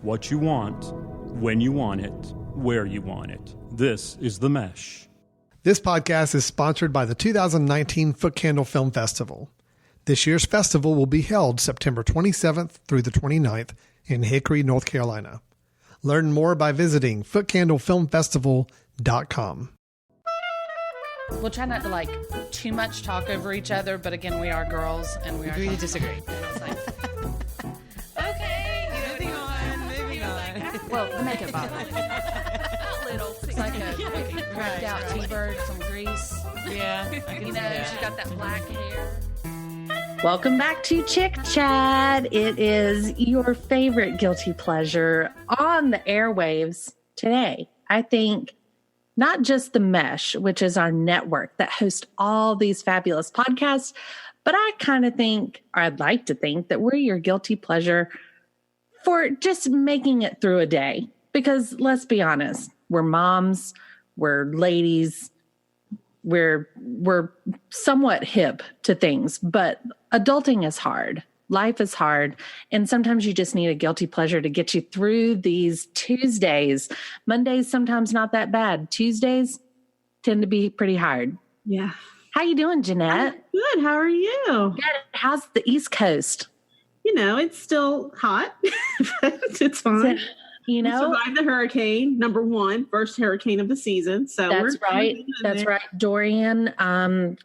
what you want, when you want it, where you want it. This is The Mesh. This podcast is sponsored by the 2019 Foot Candle Film Festival. This year's festival will be held September 27th through the 29th in Hickory, North Carolina. Learn more by visiting footcandlefilmfestival.com. We'll try not to too much talk over each other, but again, we are girls and we Agree to disagree. Okay, Moving on. well, the makeup bottle. It's like a cracked out T-bird from Greece. Yeah, I can see that. She's got that black hair. Welcome back to Chick Chat. It is your favorite guilty pleasure on the airwaves today. I think not just The Mesh, which is our network that hosts all these fabulous podcasts, but I kind of think, or I'd like to think, that we're your guilty pleasure for just making it through a day. Because let's be honest, we're moms, we're ladies, we're somewhat hip to things, but adulting is hard. Life is hard. And sometimes you just need a guilty pleasure to get you through these Tuesdays. Mondays, sometimes not that bad. Tuesdays tend to be pretty hard. Yeah. How you doing, Jeanette? Good. How are you? Good. How's the East Coast? You know, it's still hot, but it's fine. You know, we survived the hurricane, number one, first hurricane of the season. So that's right. That's right. Dorian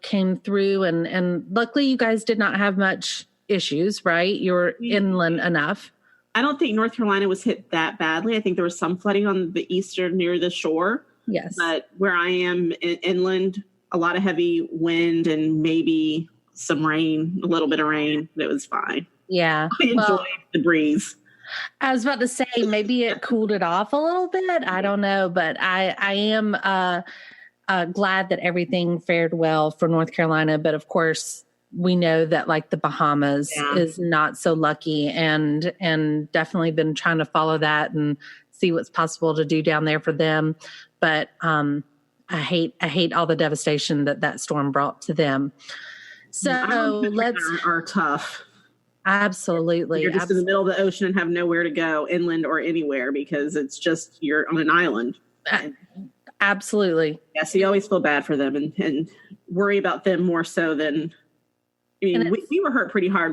came through, and luckily you guys did not have much issues, right? You were inland enough. I don't think North Carolina was hit that badly. I think there was some flooding on the eastern near the shore. Yes. But where I am inland, a lot of heavy wind and maybe some rain, a little bit of rain. It was fine. Yeah. I enjoyed the breeze. I was about to say maybe it cooled it off a little bit. I don't know, but I am glad that everything fared well for North Carolina. But of course, we know that like the Bahamas is not so lucky, and definitely been trying to follow that and see what's possible to do down there for them. But I hate all the devastation that storm brought to them. So let's are tough. Absolutely. You're just in the middle of the ocean and have nowhere to go, inland or anywhere, because it's just you're on an island. Absolutely. Yeah, so you always feel bad for them and worry about them more so than. I mean, we were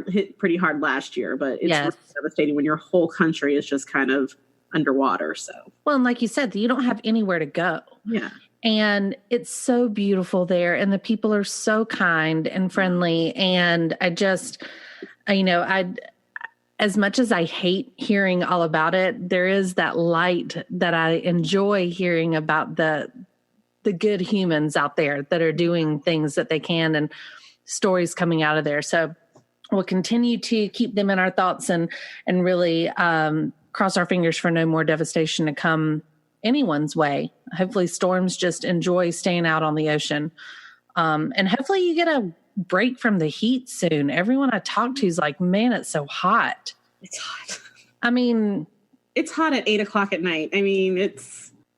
hit pretty hard last year, but it's devastating when your whole country is just kind of underwater. So, well, and like you said, you don't have anywhere to go. Yeah. And it's so beautiful there, and the people are so kind and friendly. And I just, as much as I hate hearing all about it, there is that light that I enjoy hearing about the good humans out there that are doing things that they can, and stories coming out of there. So we'll continue to keep them in our thoughts and really cross our fingers for no more devastation to come anyone's way. Hopefully storms just enjoy staying out on the ocean. And hopefully you get a break from the heat soon. Everyone I talk to is like, man, it's so hot. It's hot. I mean, it's hot at 8:00 at night. I mean, and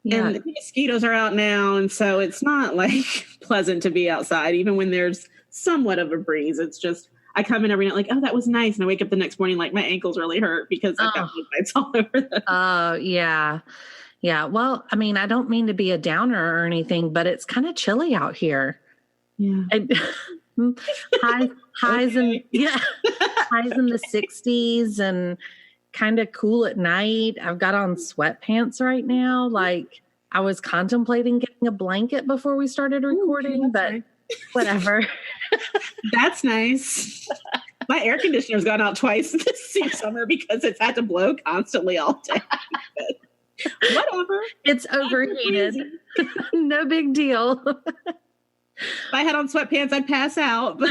the mosquitoes are out now. And so it's not like pleasant to be outside, even when there's somewhat of a breeze. It's just, I come in every night like, oh, that was nice. And I wake up the next morning like my ankles really hurt because I've got lights all over them. Oh, yeah. Yeah. Well, I mean, I don't mean to be a downer or anything, but it's kind of chilly out here. Yeah. Highs in the 60s and kind of cool at night. I've got on sweatpants right now. Like I was contemplating getting a blanket before we started recording, but whatever. That's nice. My air conditioner's gone out twice this summer because it's had to blow constantly all day. Whatever. It's overheated. No big deal. If I had on sweatpants, I'd pass out. But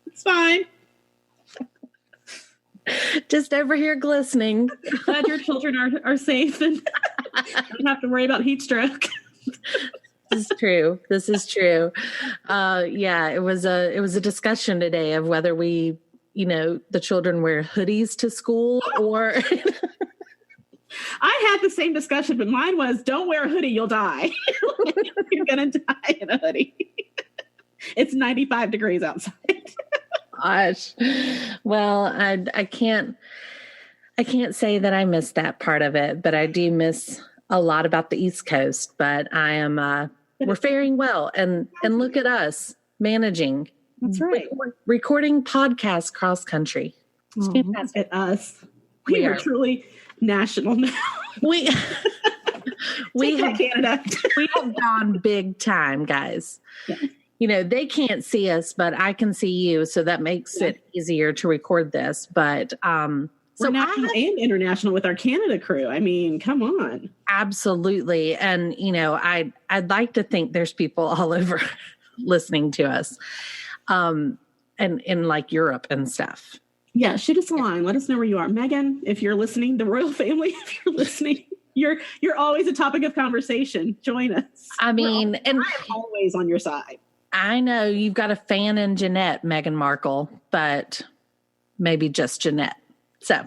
it's fine. Just over here glistening. Glad your children are safe and don't have to worry about heat stroke. This is true. Yeah, it was a discussion today of whether we, the children wear hoodies to school or. I had the same discussion, but mine was, don't wear a hoodie, you'll die. You're going to die in a hoodie. It's 95 degrees outside. Gosh. Well, I can't I can't say that I missed that part of it, but I do miss a lot about the East Coast. But I am, we're faring well. And look at us managing. That's right. Recording podcasts cross country. It's fantastic. At us. We are truly national now. We have Canada. We have gone big time, guys. Yeah. You know, they can't see us, but I can see you, so that makes it easier to record this. But we're national and international with our Canada crew. I mean, come on. Absolutely. And you know, I'd like to think there's people all over listening to us. And in like Europe and stuff. Yeah, shoot us a line. Let us know where you are. Megan, if you're listening, the royal family, if you're listening, you're always a topic of conversation. Join us. I mean, I'm always on your side. I know you've got a fan in Jeanette, Meghan Markle, but maybe just Jeanette. So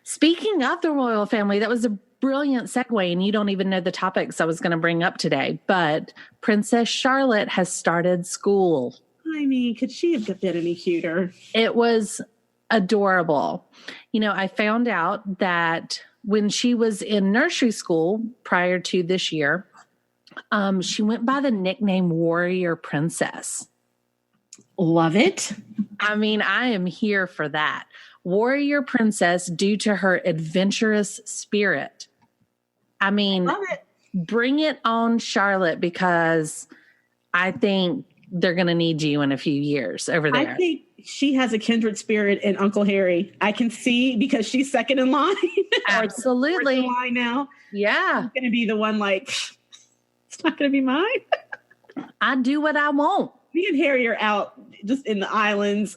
speaking of the royal family, that was a brilliant segue, and you don't even know the topics I was going to bring up today, but Princess Charlotte has started school. I mean, could she have been any cuter? It was adorable. You know, I found out that when she was in nursery school prior to this year, she went by the nickname Warrior Princess. Love it. I mean, I am here for that. Warrior Princess due to her adventurous spirit. I mean, love it. Bring it on, Charlotte, because I think they're going to need you in a few years over there. I think she has a kindred spirit in Uncle Harry. I can see because she's second in line. Absolutely. In line now. Yeah. She's going to be the one like, it's not going to be mine. I do what I want. Me and Harry are out just in the islands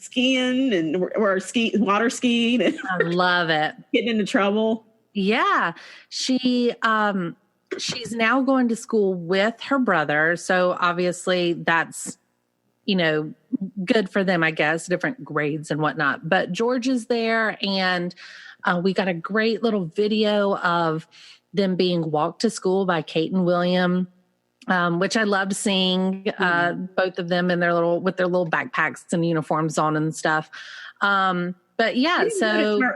skiing and we're water skiing. And I love it. Getting into trouble. Yeah. She's now going to school with her brother. So obviously that's, you know, good for them, I guess, different grades and whatnot. But George is there, and we got a great little video of them being walked to school by Kate and William, which I loved seeing both of them in with their little backpacks and uniforms on and stuff. But yeah,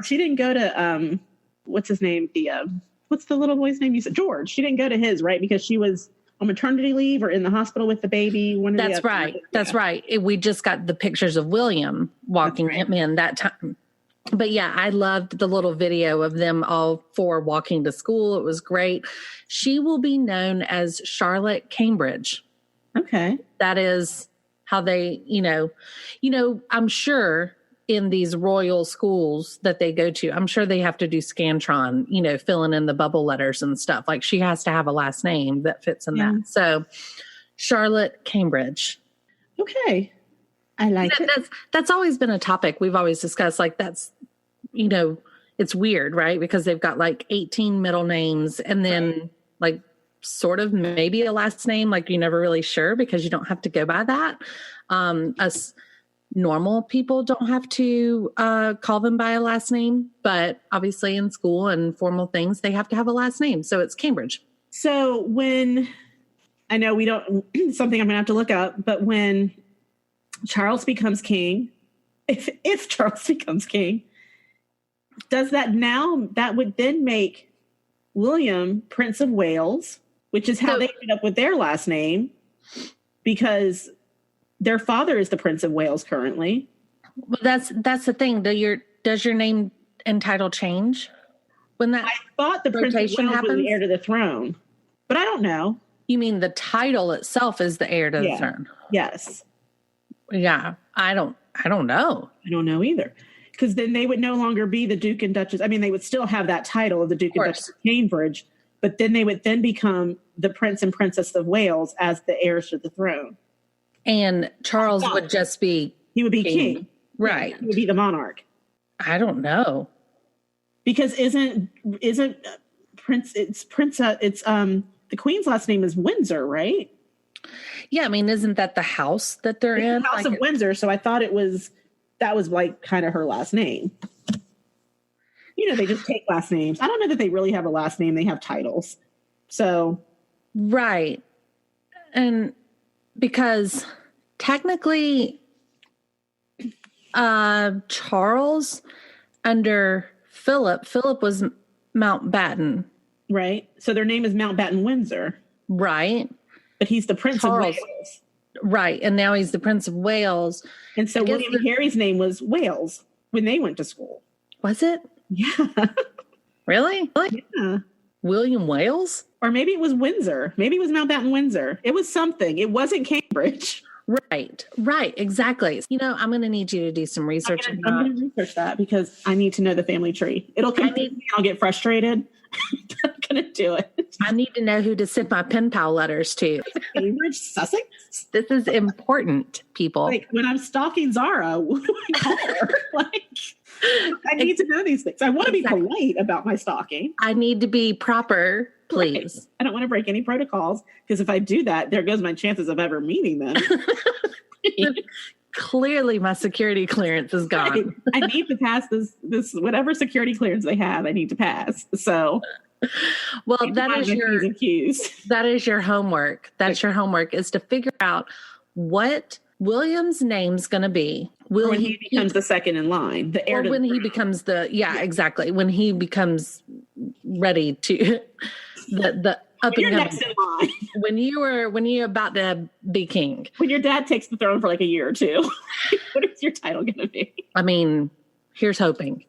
she didn't go to what's his name? What's the little boy's name? You said George. She didn't go to his, right? Because she was on maternity leave or in the hospital with the baby. That's right. That's right. We just got the pictures of William walking him in that time. But yeah, I loved the little video of them all four walking to school. It was great. She will be known as Charlotte Cambridge. Okay. That is how they, you know, I'm sure in these royal schools that they go to, I'm sure they have to do Scantron, you know, filling in the bubble letters and stuff. Like she has to have a last name that fits in that. So Charlotte Cambridge. Okay. I like it. That's always been a topic we've always discussed. Like that's, you know, it's weird, right? Because they've got like 18 middle names and then like sort of maybe a last name. Like you're never really sure because you don't have to go by that. Us normal people don't have to call them by a last name, but obviously in school and formal things, they have to have a last name. So it's Cambridge. So when, I know we don't, something I'm going to have to look up, but when Charles becomes king, if Charles becomes king, does that would then make William Prince of Wales, which is how they ended up with their last name, because their father is the Prince of Wales currently. Well, that's the thing. Does your name and title change when that? I thought the Prince of Wales was the heir to the throne, but I don't know. You mean the title itself is the heir to the throne? Yes. Yeah, I don't know. I don't know either, because then they would no longer be the Duke and Duchess. I mean, they would still have that title of the Duke and Duchess of Cambridge, but then they would then become the Prince and Princess of Wales as the heirs to the throne. And Charles would just be... He would be king. Right. He would be the monarch. I don't know. Because isn't Prince... It's the Queen's last name is Windsor, right? Yeah, I mean, isn't that the house that they're in? The House of Windsor, so I thought that was like kind of her last name. You know, they just take last names. I don't know that they really have a last name. They have titles. So... Right. And... Because technically, Charles, under Philip. Philip was Mountbatten, Right. So their name is Mountbatten Windsor, right? but he's the Prince Charles. of Wales. Right. And now he's the Prince of Wales. And so I guess William and Harry's name was Wales when they went to school. Was it? Yeah. Really? Yeah. William Wales? Or maybe it was Windsor. Maybe it was Mountbatten Windsor. It was something. It wasn't Cambridge. Right, exactly. You know, I'm going to need you to do some research. I'm going to research that because I need to know the family tree. It'll confuse me. I'll get frustrated. I'm going to do it. I need to know who to send my pen pal letters to. Cambridge, Sussex? This is important, people. Like when I'm stalking Zara, what do I call her? I need to know these things. I want to be polite about my stalking. I need to be proper, please. Right. I don't want to break any protocols because if I do that, there goes my chances of ever meeting them. Clearly, my security clearance is gone. Right. I need to pass this whatever security clearance they have. I need to pass. So, well, that is your homework. That's your homework is to figure out what William's name's going to be. When he becomes the second in line, the heir to when the he becomes exactly. When he becomes ready to the up and you're next in line. When you're about to be king. When your dad takes the throne for like a year or two, what is your title going to be? I mean, here's hoping.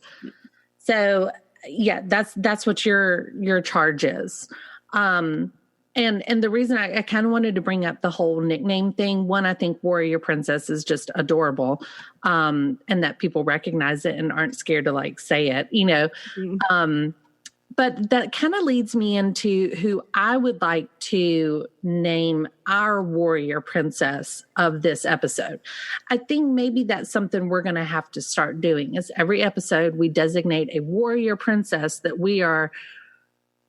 So yeah, that's what your charge is. And the reason I kind of wanted to bring up the whole nickname thing, one, I think Warrior Princess is just adorable. And that people recognize it and aren't scared to like say it, you know. Mm-hmm. But that kind of leads me into who I would like to name our warrior princess of this episode. I think maybe that's something we're going to have to start doing is every episode we designate a warrior princess that we are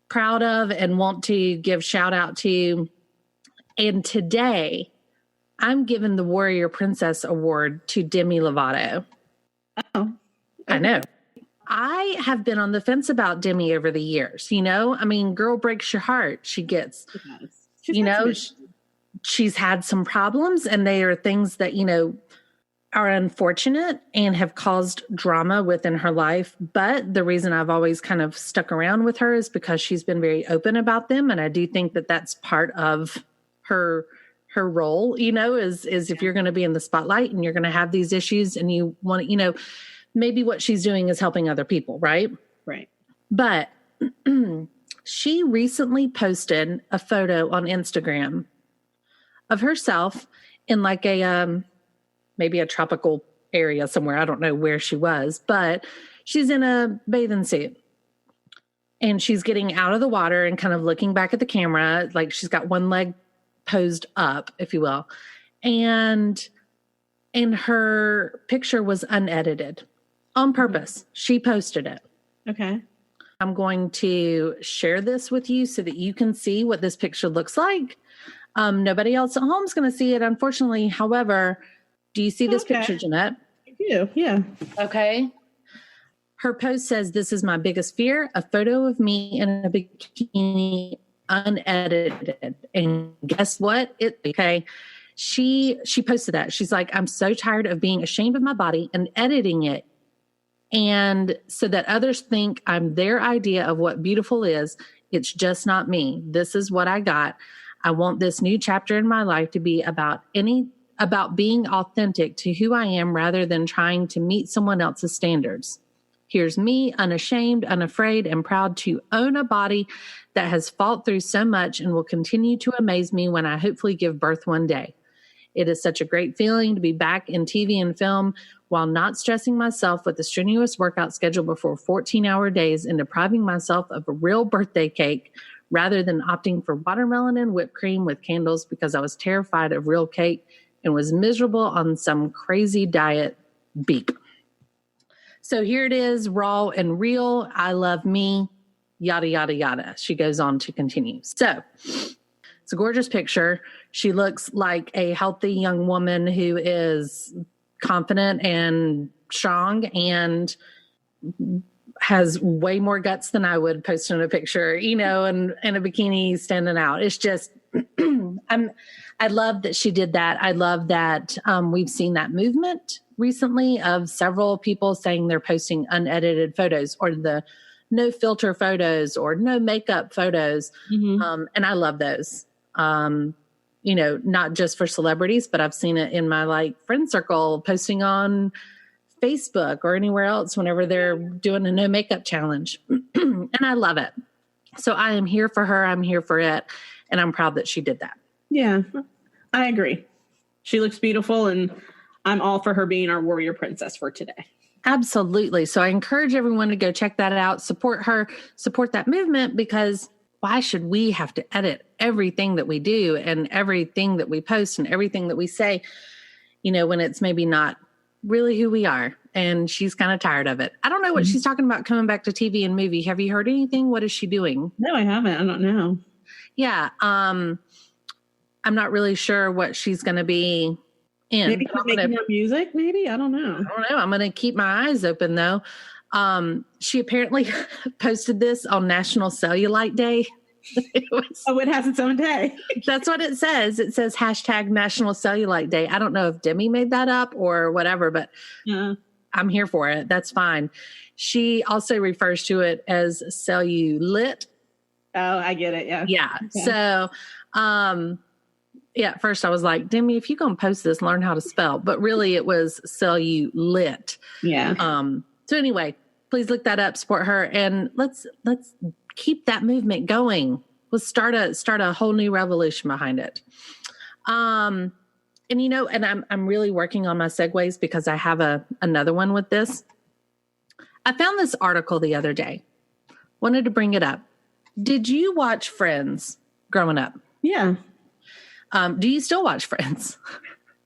proud of and want to give shout out to. And today I'm giving the Warrior Princess Award to Demi Lovato. Oh, I know. I have been on the fence about Demi over the years. You know, I mean, girl breaks your heart. She gets, she's had some problems and they are things that, you know, are unfortunate and have caused drama within her life. But the reason I've always kind of stuck around with her is because she's been very open about them. And I do think that that's part of her role, you know, is if you're going to be in the spotlight and you're going to have these issues and you want to, you know, maybe what she's doing is helping other people, right? Right. But she recently posted a photo on Instagram of herself in like a maybe a tropical area somewhere. I don't know where she was, but she's in a bathing suit. And she's getting out of the water and kind of looking back at the camera, like she's got one leg posed up, if you will. And her picture was unedited. On purpose. She posted it. Okay. I'm going to share this with you so that you can see what this picture looks like. Nobody else at home is going to see it, unfortunately. However, do you see this picture, Jeanette? I do, yeah. Okay. Her post says, "This is my biggest fear, a photo of me in a bikini, unedited." And guess what? She posted that. She's like, "I'm so tired of being ashamed of my body and editing it. And so that others think I'm their idea of what beautiful is. It's just not me. This is what I got. I want this new chapter in my life to be about being authentic to who I am rather than trying to meet someone else's standards. Here's me, unashamed, unafraid, and proud to own a body that has fought through so much and will continue to amaze me when I hopefully give birth one day. It is such a great feeling to be back in TV and film while not stressing myself with a strenuous workout schedule before 14-hour days and depriving myself of a real birthday cake rather than opting for watermelon and whipped cream with candles because I was terrified of real cake and was miserable on some crazy diet. Beep." So here it is, raw and real. I love me, yada, yada, yada. She goes on to continue. So it's a gorgeous picture. She looks like a healthy young woman who is confident and strong. And has way more guts than I would posting a picture, you know, and a bikini standing out. It's just, I love that she did that. I love that we've seen that movement recently of several people saying they're posting unedited photos or the no filter photos or no makeup photos. And I love those, you know, not just for celebrities, but I've seen it in my like friend circle posting on Facebook or anywhere else whenever they're doing a no makeup challenge. And I love it. So I am here for her. I'm here for it. And I'm proud that she did that. Yeah, I agree. She looks beautiful, and I'm all for her being our warrior princess for today. Absolutely. So I encourage everyone to go check that out, support her, support that movement, because why should we have to edit everything that we do and everything that we post and everything that we say, you know, when it's maybe not really who we are? And she's kind of tired of it. I don't know what she's talking about coming back to TV and movie. Have you heard anything? What is she doing? No, I haven't. I don't know. Yeah. I'm not really sure what she's going to be in. Maybe she's making more music, maybe? I don't know. I don't know. I'm going to keep my eyes open, though. She apparently posted this on National Cellulite Day. It has its own day. That's what it says. It says hashtag National Cellulite Day. I don't know if Demi made that up or whatever, but I'm here for it. That's fine. She also refers to it as cellulite. Oh, I get it. Yeah. Yeah. Okay. So, yeah, at first I was like, Demi, if you're going to post this, learn how to spell. But really it was cellulite. Yeah. So anyway, please look that up, support her, and let's keep that movement going. Let's start a whole new revolution behind it. And you know, and I'm really working on my segues because I have another one with this. I found this article the other day. Wanted to bring it up. Did you watch Friends growing up? Yeah. Do you still watch Friends?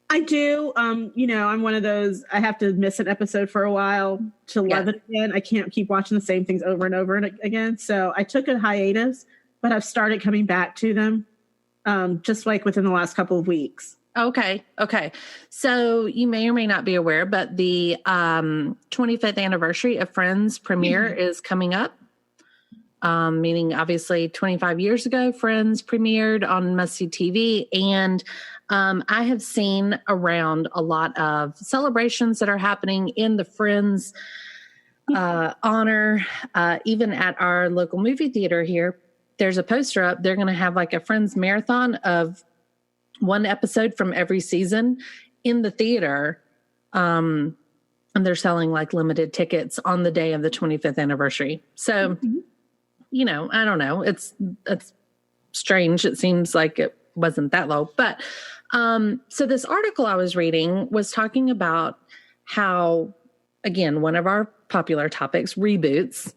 I do. You know, I'm one of those, I have to miss an episode for a while to love it again. I can't keep watching the same things over and over and again. So I took a hiatus, but I've started coming back to them just like within the last couple of weeks. Okay. So you may or may not be aware, but the 25th anniversary of Friends premiere is coming up. Meaning obviously 25 years ago, Friends premiered on Must See TV. And I have seen around a lot of celebrations that are happening in the Friends honor. Even at our local movie theater here, there's a poster up. They're going to have like a Friends marathon of one episode from every season in the theater. And they're selling like limited tickets on the day of the 25th anniversary. So, you know, I don't know. It's strange. It seems like it wasn't that low. But so this article I was reading was talking about how, again, one of our popular topics, reboots,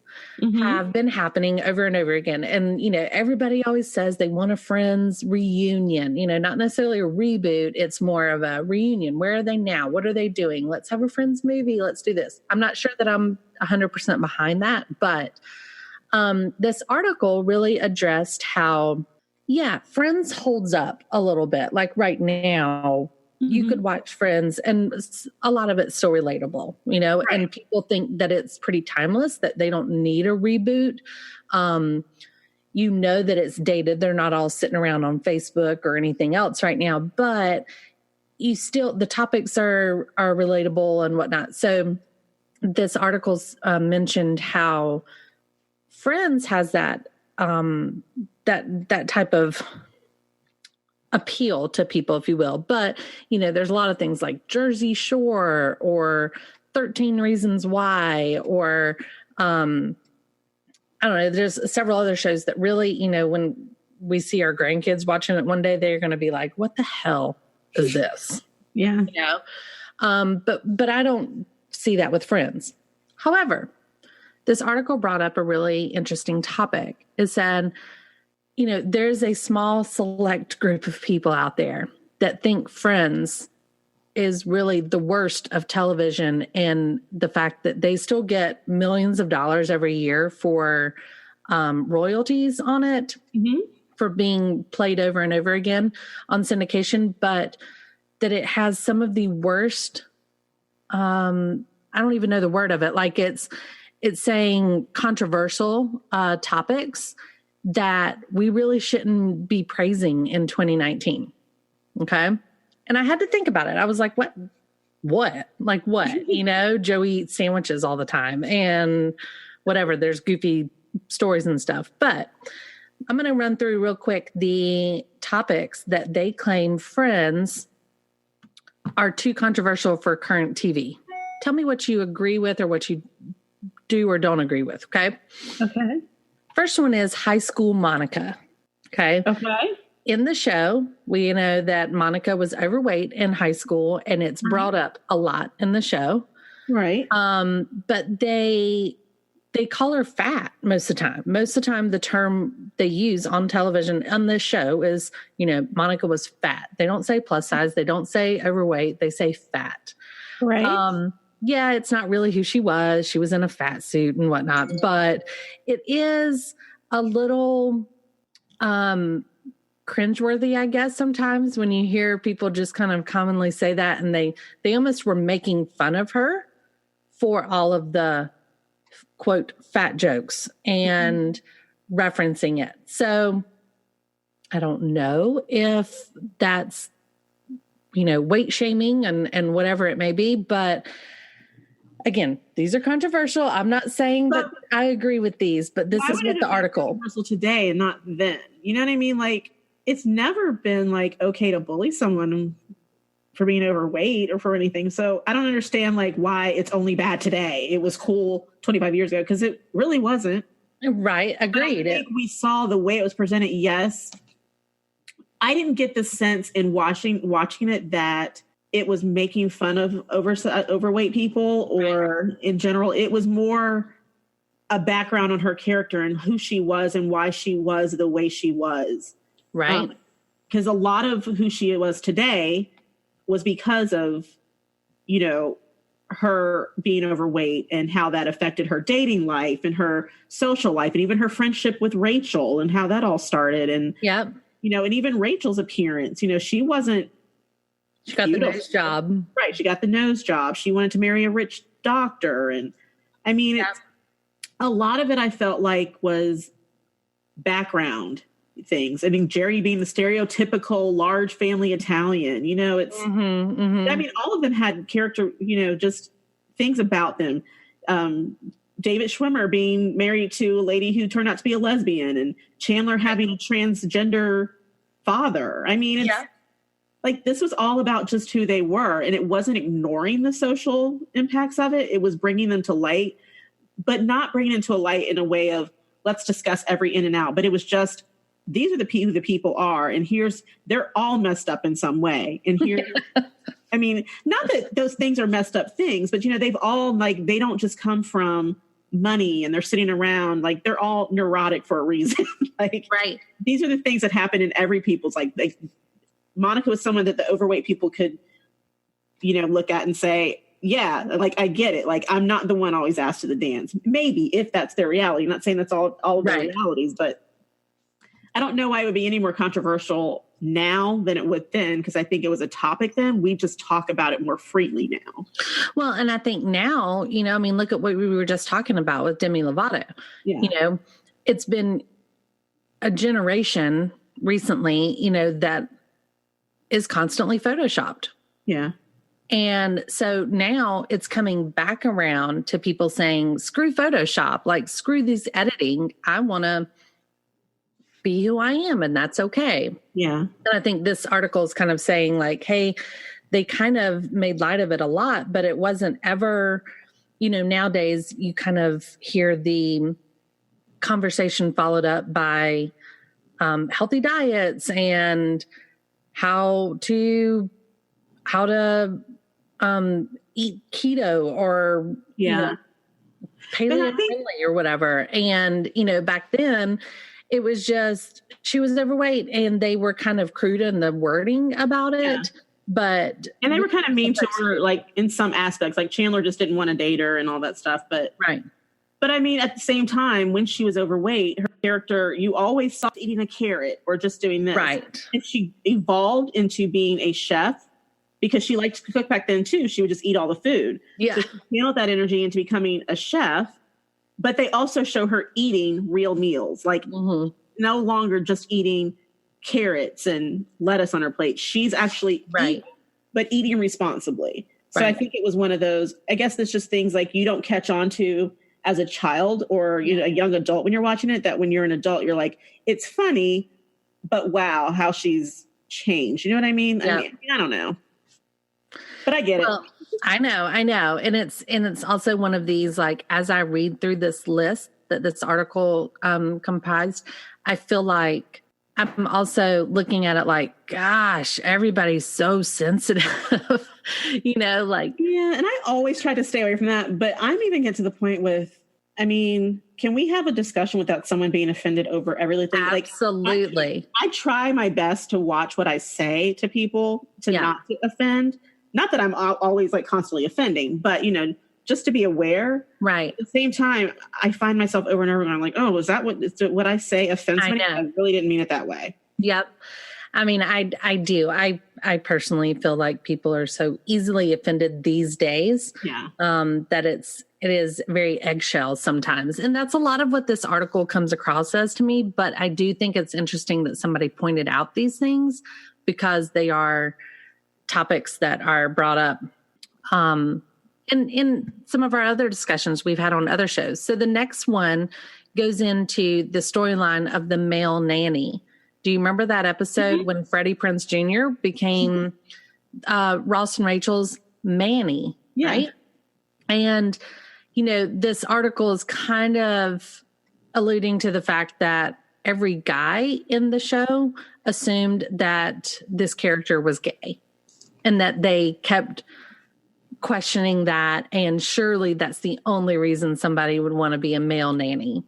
have been happening over and over again. And, you know, everybody always says they want a Friends reunion, you know, not necessarily a reboot. It's more of a reunion. Where are they now? What are they doing? Let's have a Friends movie. Let's do this. I'm not sure that I'm 100% behind that, but this article really addressed how, Friends holds up a little bit. Like right now, you could watch Friends and a lot of it's still relatable, you know, and people think that it's pretty timeless, that they don't need a reboot. You know that it's dated. They're not all sitting around on Facebook or anything else right now, but the topics are relatable and whatnot. So this article's mentioned how Friends has that type of appeal to people, if you will. But, you know, there's a lot of things like Jersey Shore or 13 Reasons Why, or I don't know, there's several other shows that really, you know, when we see our grandkids watching it one day, they're going to be like, what the hell is this? Yeah. You know? But I don't see that with Friends. However, this article brought up a really interesting topic. It said, you know, there's a small select group of people out there that think Friends is really the worst of television, and the fact that they still get millions of dollars every year for royalties on it for being played over and over again on syndication, but that it has some of the worst, I don't even know the word of it. Like it's saying controversial topics that we really shouldn't be praising in 2019. Okay. And I had to think about it. I was like, what? Like what? You know, Joey eats sandwiches all the time and whatever. There's goofy stories and stuff. But I'm going to run through real quick the topics that they claim Friends are too controversial for current TV. Tell me what you agree with or what you do or don't agree with. Okay. Okay. First one is High School Monica. Okay. Okay. In the show, we know that Monica was overweight in high school, and it's brought up a lot in the show. Right. But they call her fat most of the time. Most of the time, the term they use on television on this show is, you know, Monica was fat. They don't say plus size. They don't say overweight. They say fat. Right. Yeah, it's not really who she was. She was in a fat suit and whatnot, but it is a little cringeworthy, I guess, sometimes when you hear people just kind of commonly say that, and they almost were making fun of her for all of the quote fat jokes and referencing it. So I don't know if that's, you know, weight shaming and whatever it may be, but again, these are controversial. I'm not saying that I agree with these, but this is what the article. Controversial today and not then. You know what I mean? Like, it's never been like okay to bully someone for being overweight or for anything. So I don't understand like why it's only bad today. It was cool 25 years ago because it really wasn't. Right. Agreed. I think we saw the way it was presented. Yes. I didn't get the sense in watching it that it was making fun of overweight people or in general. It was more a background on her character and who she was and why she was the way she was. Right. Because a lot of who she was today was because of, you know, her being overweight and how that affected her dating life and her social life and even her friendship with Rachel and how that all started. And, you know, and even Rachel's appearance, you know, she wasn't. She got the nose job. Right. She got the nose job. She wanted to marry a rich doctor. And I mean, it's, a lot of it I felt like was background things. I mean, Jerry being the stereotypical large family Italian, you know, it's, I mean, all of them had character, you know, just things about them. David Schwimmer being married to a lady who turned out to be a lesbian and Chandler having a transgender father. I mean, it's like, this was all about just who they were. And it wasn't ignoring the social impacts of it. It was bringing them to light, but not bringing it to a light in a way of, let's discuss every in and out. But it was just, these are who the people are. And they're all messed up in some way. And here, I mean, not that those things are messed up things, but, you know, they've all like, they don't just come from money and they're sitting around, like they're all neurotic for a reason. Like, right. These are the things that happen in every people's like Monica was someone that the overweight people could, you know, look at and say, yeah, like, I get it. Like, I'm not the one always asked to the dance. Maybe if that's their reality. I'm not saying that's all of their realities, but I don't know why it would be any more controversial now than it would then, because I think it was a topic then. We just talk about it more freely now. Well, and I think now, you know, I mean, look at what we were just talking about with Demi Lovato. Yeah. You know, it's been a generation recently, you know, that is constantly photoshopped. Yeah. And so now it's coming back around to people saying, screw Photoshop, like screw this editing. I want to be who I am, and that's okay. Yeah. And I think this article is kind of saying like, hey, they kind of made light of it a lot, but it wasn't ever, you know, nowadays you kind of hear the conversation followed up by healthy diets and how to eat keto or you know, paleo friendly or whatever. And, you know, back then it was just, she was overweight and they were kind of crude in the wording about it. Yeah. And they were kind of mean to her, like in some aspects, like Chandler just didn't want to date her and all that stuff. But I mean, at the same time, when she was overweight, her character, you always saw eating a carrot or just doing this. Right. And she evolved into being a chef because she liked to cook back then too. She would just eat all the food. Yeah. So she channeled that energy into becoming a chef. but they also show her eating real meals, like Mm-hmm. no longer just eating carrots and lettuce on her plate. She's actually Right. eating, but eating responsibly. So I Right. think it was one of those, I guess it's just things like you don't catch on to as a child or a young adult when you're watching it, that when you're an adult, you're like, it's funny, but wow, how she's changed. You know what I mean? Yeah. I don't know. But I get Well, I know. And it's also one of these, like, as I read through this list that this article comprised, I feel like I'm also looking at it like, gosh, everybody's so sensitive, like, Yeah, and I always try to stay away from that, but I'm even getting to the point with, can we have a discussion without someone being offended over everything? absolutely. I try my best to watch what I say to people to Yeah. not to offend. Not that I'm always like constantly offending, but just to be aware. Right. At the same time, I find myself over and over and I'm like, oh, was that what I say offends I me? know. I really didn't mean it that way. Yep. I do. I personally feel like people are so easily offended these days. Yeah. That it is very eggshell sometimes. And that's a lot of what this article comes across as to me. But I do think it's interesting that somebody pointed out these things because they are topics that are brought up in some of our other discussions we've had on other shows. So the next one goes into the storyline of the male nanny. Do you remember that episode when Freddie Prinze Jr. became Ross and Rachel's Manny? Yeah. Right? And, this article is kind of alluding to the fact that every guy in the show assumed that this character was gay and that they kept questioning that. And surely that's the only reason somebody would want to be a male nanny.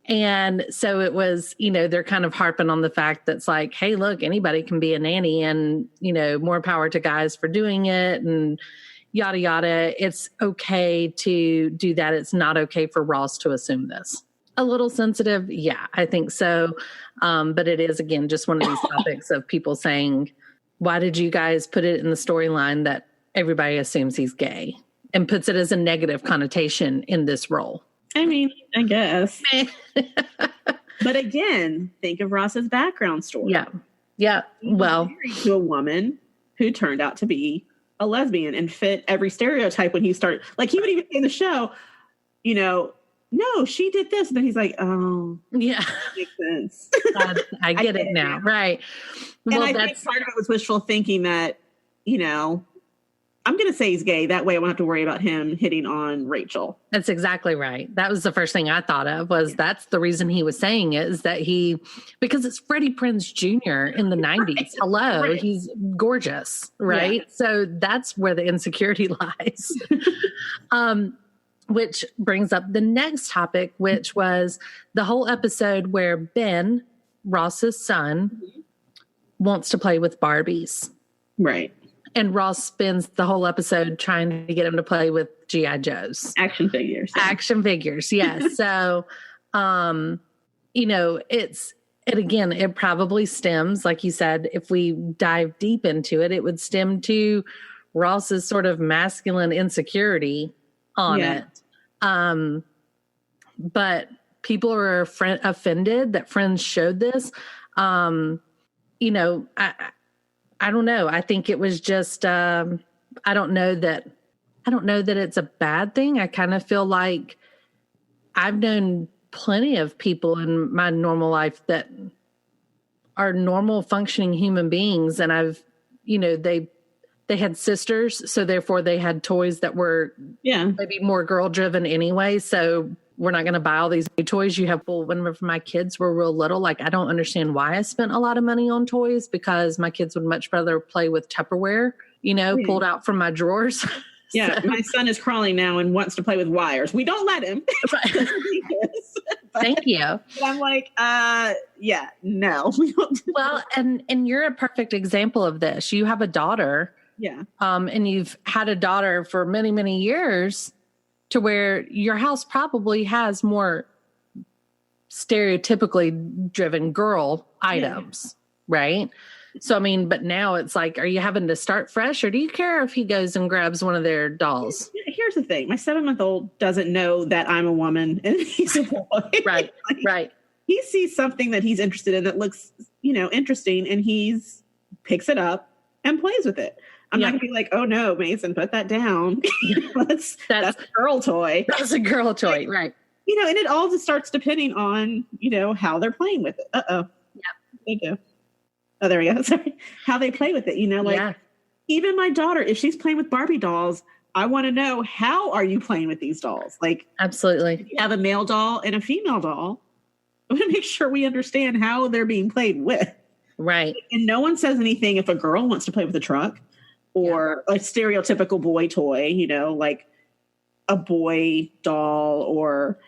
And so it was, they're kind of harping on the fact that's like, hey, look, anybody can be a nanny and, more power to guys for doing it and yada, yada. It's okay to do that. It's not okay for Ross to assume this. A little sensitive. Yeah, I think so. But it is, again, just one of these topics of people saying, why did you guys put it in the storyline that everybody assumes he's gay and puts it as a negative connotation in this role? I guess. But again, think of Ross's background story. Yeah. Yeah. Well, Married to a woman who turned out to be a lesbian and fit every stereotype when he started. Like, he would even say in the show, no, she did this. And then he's like, oh, yeah. makes sense. I get it now. Right. And Well, I think part of it was wishful thinking that, I'm going to say he's gay. That way I won't have to worry about him hitting on Rachel. That's exactly right. That was the first thing I thought of was that's the reason he was saying it is that because it's Freddie Prinze Jr. in the 90s. Right. Hello. Right. He's gorgeous. Right. Yeah. So that's where the insecurity lies. Which brings up the next topic, which was the whole episode where Ben, Ross's son, wants to play with Barbies. Right. And Ross spends the whole episode trying to get him to play with G.I. Joes. Action figures. Yeah. Action figures, yes. So, it probably stems, like you said, if we dive deep into it, it would stem to Ross's sort of masculine insecurity on it. But people are offended that Friends showed this. I don't know. I think it was just, I don't know that it's a bad thing. I kind of feel like I've known plenty of people in my normal life that are normal functioning human beings. And they had sisters. So therefore they had toys that were maybe more girl driven anyway. So we're not going to buy all these new toys. Whenever my kids were real little, like I don't understand why I spent a lot of money on toys because my kids would much rather play with Tupperware, pulled out from my drawers. Yeah. So, my son is crawling now and wants to play with wires. We don't let him. thank you. But I'm like, no. We don't do Well, and you're a perfect example of this. You have a daughter. Yeah. And you've had a daughter for many, many years to where your house probably has more stereotypically driven girl items, right? So, I mean, but now it's like, are you having to start fresh, or do you care if he goes and grabs one of their dolls? Here's the thing. My 7-month-old doesn't know that I'm a woman and he's a boy. Right, Like, right. he sees something that he's interested in that looks, interesting, and he's picks it up and plays with it. I'm not gonna be like, oh no, Mason, put that down. that's a girl toy. That's a girl toy, right. And it all just starts depending on, how they're playing with it. Uh-oh. Yeah. They do. Oh, there we go. Sorry. How they play with it, even my daughter, if she's playing with Barbie dolls, I want to know, how are you playing with these dolls? Like, absolutely. if you have a male doll and a female doll, I want to make sure we understand how they're being played with. Right. And no one says anything if a girl wants to play with a truck or a stereotypical boy toy, like a boy doll or,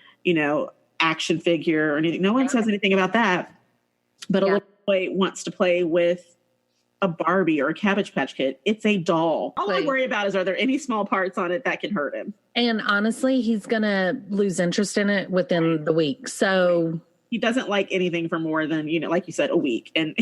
action figure or anything. No one says anything about that. But a little boy wants to play with a Barbie or a Cabbage Patch Kid. It's a doll. All I worry about is, are there any small parts on it that can hurt him? And honestly, he's going to lose interest in it within the week. So he doesn't like anything for more than, like you said, a week. And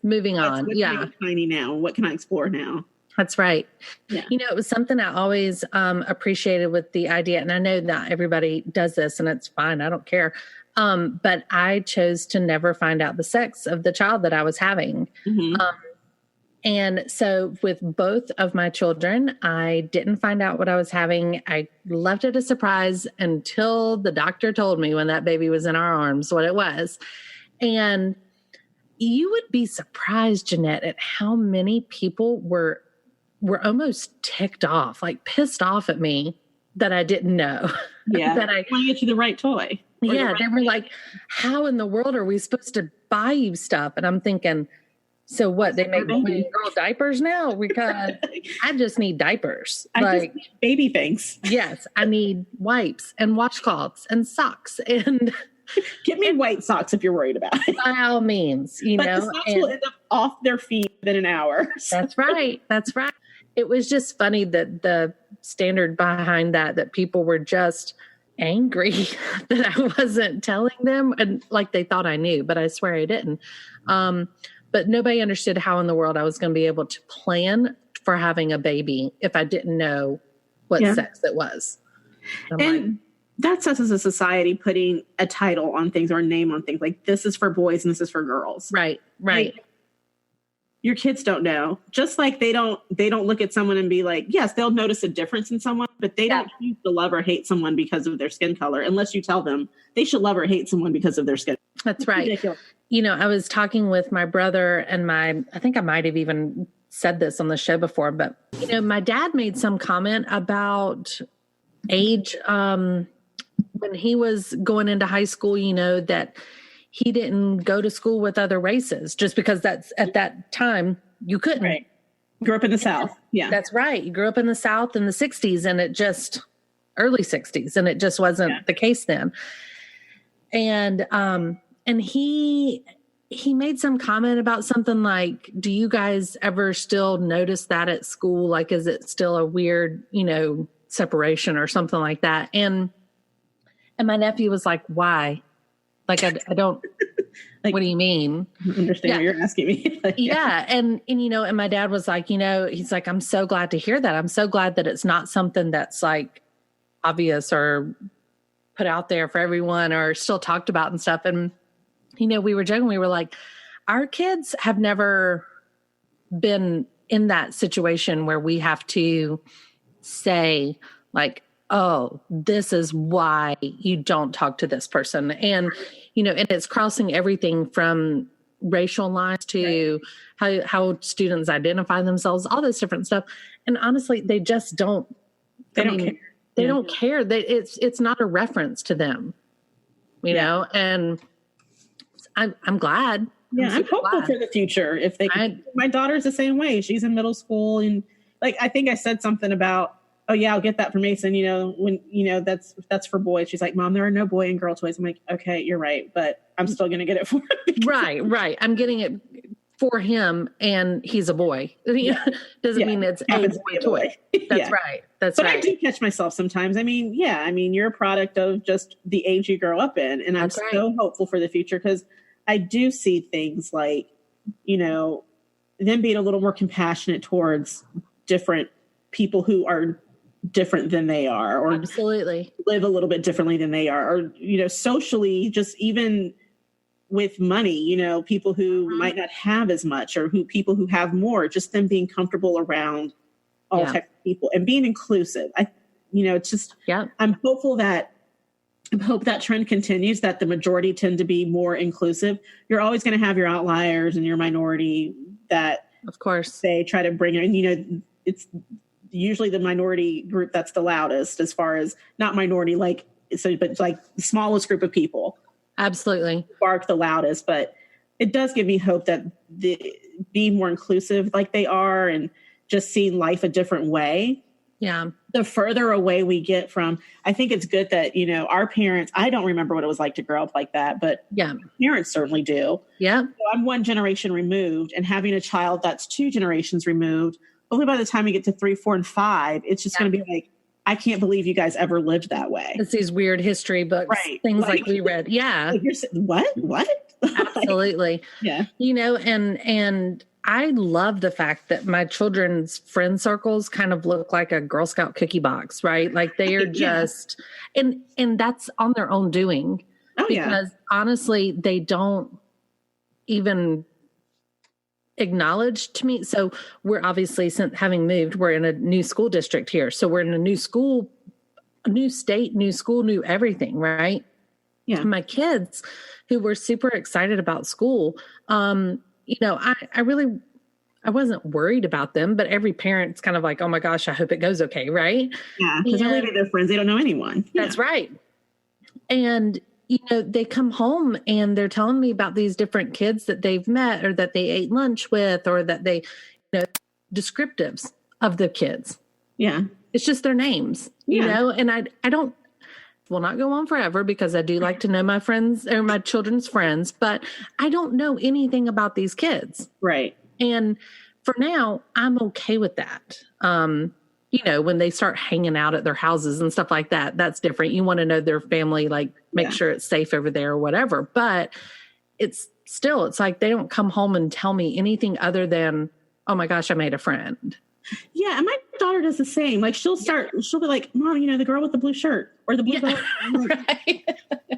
moving on. Yeah. Tiny now. What can I explore now? That's right. Yeah. It was something I always appreciated with the idea. And I know not everybody does this, and it's fine. I don't care. But I chose to never find out the sex of the child that I was having. Mm-hmm. And so with both of my children, I didn't find out what I was having. I left it a surprise until the doctor told me when that baby was in our arms what it was. And you would be surprised, Jeanette, at how many people were almost ticked off, like pissed off at me that I didn't know. Yeah. that I want to get you the right toy. Yeah. They were like, how in the world are we supposed to buy you stuff? And I'm thinking, so what? They make girl diapers now? Because I just need diapers. I just need baby things. Yes. I need wipes and washcloths and socks and get me white socks if you're worried about it. By all means, but the socks will end up off their feet within an hour. So. That's right. That's right. It was just funny that the standard behind that people were just angry that I wasn't telling them, and like they thought I knew, but I swear I didn't. But nobody understood how in the world I was going to be able to plan for having a baby if I didn't know what sex it was. And that's us as a society putting a title on things or a name on things, like this is for boys and this is for girls. Right. Right. Like, your kids don't know. Just like they don't look at someone and be like, yes, they'll notice a difference in someone, but they don't choose to love or hate someone because of their skin color, unless you tell them they should love or hate someone because of their skin. That's right. Ridiculous. I was talking with my brother and I think I might have even said this on the show before, but my dad made some comment about age, when he was going into high school, that he didn't go to school with other races just because that's at that time you couldn't. Right. Grew up in the South. Yeah. That's right. You grew up in the South in the 60s and early 60s, and it just wasn't the case then. And he made some comment about something like, do you guys ever still notice that at school? Like, is it still a weird, separation or something like that? And my nephew was like, why? Like, I don't, like, what do you mean? I understand what you're asking me. And my dad was like, he's like, I'm so glad to hear that. I'm so glad that it's not something that's like obvious or put out there for everyone or still talked about and stuff. And, we were joking, we were like, our kids have never been in that situation where we have to say like, oh, this is why you don't talk to this person. And, and it's crossing everything from racial lines to how students identify themselves, all this different stuff. And honestly, they just don't, they don't care. They don't care. It's not a reference to them, know, and I'm glad. Yeah, I'm hopeful for the future. If they, my daughter's the same way. She's in middle school, and like I think I said something about, oh yeah, I'll get that for Mason. When that's for boys. She's like, Mom, there are no boy and girl toys. I'm like, okay, you're right, but I'm still gonna get it for him. Right. I'm getting it for him, and he's a boy. Doesn't mean it's a boy toy. That's right. But I do catch myself sometimes. You're a product of just the age you grow up in, and I'm so hopeful for the future because I do see things like, them being a little more compassionate towards different people who are different than they are, or Absolutely. live a little bit differently than they are, or, you know, socially, just even with money, you know, people who might not have as much, or people who have more, just them being comfortable around all types of people and being inclusive. It's just, I'm hopeful that trend continues, that the majority tend to be more inclusive. You're always going to have your outliers and your minority that, of course, they try to bring in, you know, it's usually the minority group that's the loudest, as far as not minority, but like the smallest group of people. Absolutely. Bark the loudest, but it does give me hope that being more inclusive like they are, and just seeing life a different way. Yeah. The further away we get from, I think it's good that, you know, our parents, I don't remember what it was like to grow up like that, but my parents certainly do. Yeah. So I'm one generation removed, and having a child that's 2 generations removed, only by the time we get to 3, 4, and 5, it's just going to be like, I can't believe you guys ever lived that way. It's these weird history books, things like we read. Yeah. What? Absolutely. Yeah. You know, and I love the fact that my children's friend circles kind of look like a Girl Scout cookie box, right? Like they are just, and that's on their own doing. Oh, because honestly, they don't even acknowledge to me. So we're obviously, since having moved, we're in a new school district here. So we're in a new school, a new state, new school, new everything, right? Yeah. My kids who were super excited about school, you know, I wasn't worried about them, but every parent's kind of like, oh my gosh, I hope it goes okay. Right. Yeah. Because they're leaving their friends. They don't know anyone. That's right. And, you know, they come home and they're telling me about these different kids that they've met, or that they ate lunch with, or that they, you know, descriptives of the kids. Yeah. It's just their names, you know, and I don't, will not go on forever, because I do like to know my friends, or my children's friends, but I don't know anything about these kids. Right. And for now, I'm okay with that. You know, when they start hanging out at their houses and stuff like that, that's different. You want to know their family, like make sure it's safe over there or whatever. But it's like they don't come home and tell me anything other than, oh my gosh, I made a friend. Yeah, and my daughter does the same. Like she'll be like, Mom, you know, the girl with the blue shirt, or the blue belt. Like,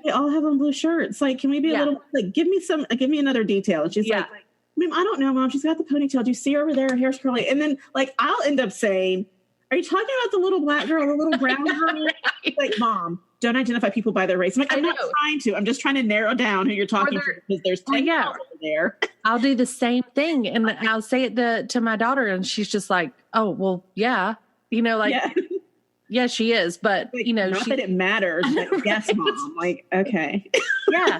they all have on blue shirts. Like, can we be a little, like, give me another detail? And she's like, Mom, I don't know, Mom. She's got the ponytail. Do you see her over there? Her hair's curly. And then, like, I'll end up saying, are you talking about the little black girl, the little brown girl? Like, Mom, don't identify people by their race. I'm like, I'm not trying to. I'm just trying to narrow down who you're talking to, because there's 10 girls over there. I'll do the same thing. And I'll say it to my daughter, and she's just like, oh, well, yeah. You know, like, yeah, she is. But, like, you know, not that it matters. But yes, Mom. Like, okay. Yeah.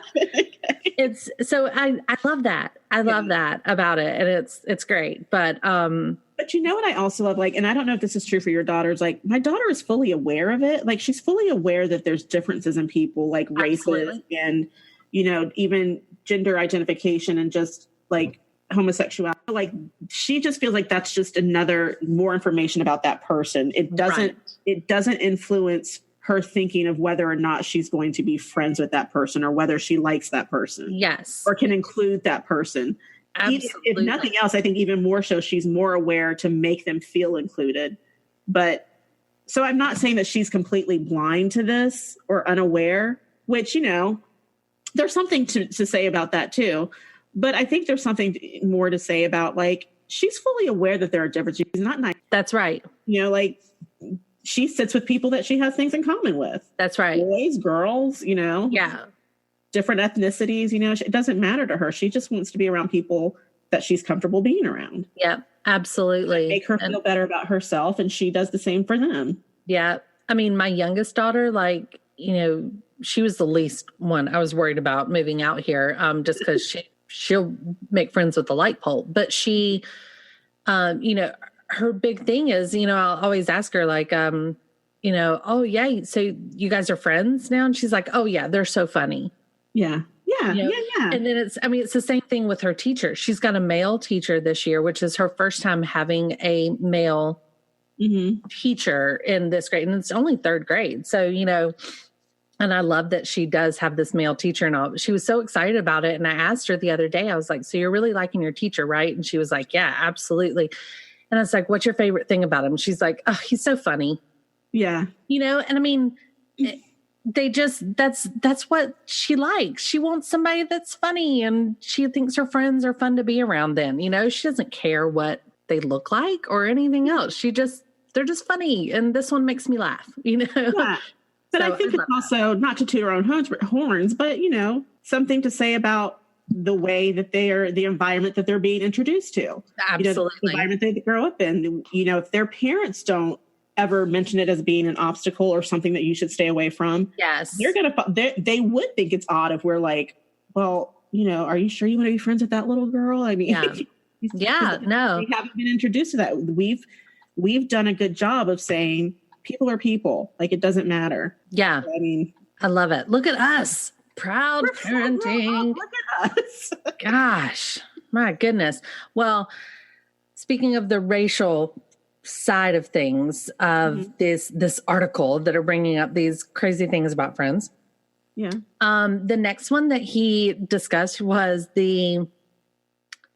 It's so I love that. I love that about it. And it's great. But you know what I also love, like, and I don't know if this is true for your daughters, like my daughter is fully aware of it. Like she's fully aware that there's differences in people, like races and, you know, even gender identification and just like homosexuality. Like she just feels like that's just more information about that person. It doesn't influence her thinking of whether or not she's going to be friends with that person, or whether she likes that person. Yes. Or can include that person. Absolutely. If nothing else, I think even more so, she's more aware to make them feel included. But so I'm not saying that she's completely blind to this or unaware, which, you know, there's something to say about that too. But I think there's something more to say about, like, she's fully aware that there are differences. She's not nice. That's right. You know, like she sits with people that she has things in common with. That's right. Boys, girls, you know. Yeah. Different ethnicities, you know, it doesn't matter to her. She just wants to be around people that she's comfortable being around. Yeah, absolutely. Make her feel better about herself, and she does the same for them. Yeah. I mean, my youngest daughter, like, you know, she was the least one I was worried about moving out here, just because she'll make friends with the light pole. But she, you know, her big thing is, you know, I'll always ask her, like, you know, oh, yeah, so you guys are friends now? And she's like, oh, yeah, they're so funny. Yeah. Yeah. You know? Yeah. And then it's the same thing with her teacher. She's got a male teacher this year, which is her first time having a male teacher in this grade. And it's only 3rd grade. So, you know, And I love that she does have this male teacher and all. She was so excited about it. And I asked her the other day, I was like, so you're really liking your teacher, right? And she was like, yeah, absolutely. And I was like, what's your favorite thing about him? She's like, oh, he's so funny. Yeah. You know, and I mean, they just, that's what she likes. She wants somebody that's funny, and she thinks her friends are fun to be around then. You know, she doesn't care what they look like or anything else. They're just funny. And this one makes me laugh, you know? Yeah. But So I think it's also, not to toot our own horns, but, you know, something to say about the way that the environment that they're being introduced to. Absolutely. You know, the environment they grow up in. You know, if their parents don't ever mention it as being an obstacle or something that you should stay away from, Yes. they would think it's odd if we're like, well, you know, are you sure you want to be friends with that little girl? I mean, Yeah. Yeah, no. We haven't been introduced to that. We've done a good job of saying people are people. Like, it doesn't matter. Yeah. I mean, I love it. Look at us. Proud parenting. Look at us. Gosh, my goodness. Well, speaking of the racial side of things, of this article that are bringing up these crazy things about Friends. Yeah. The next one that he discussed was the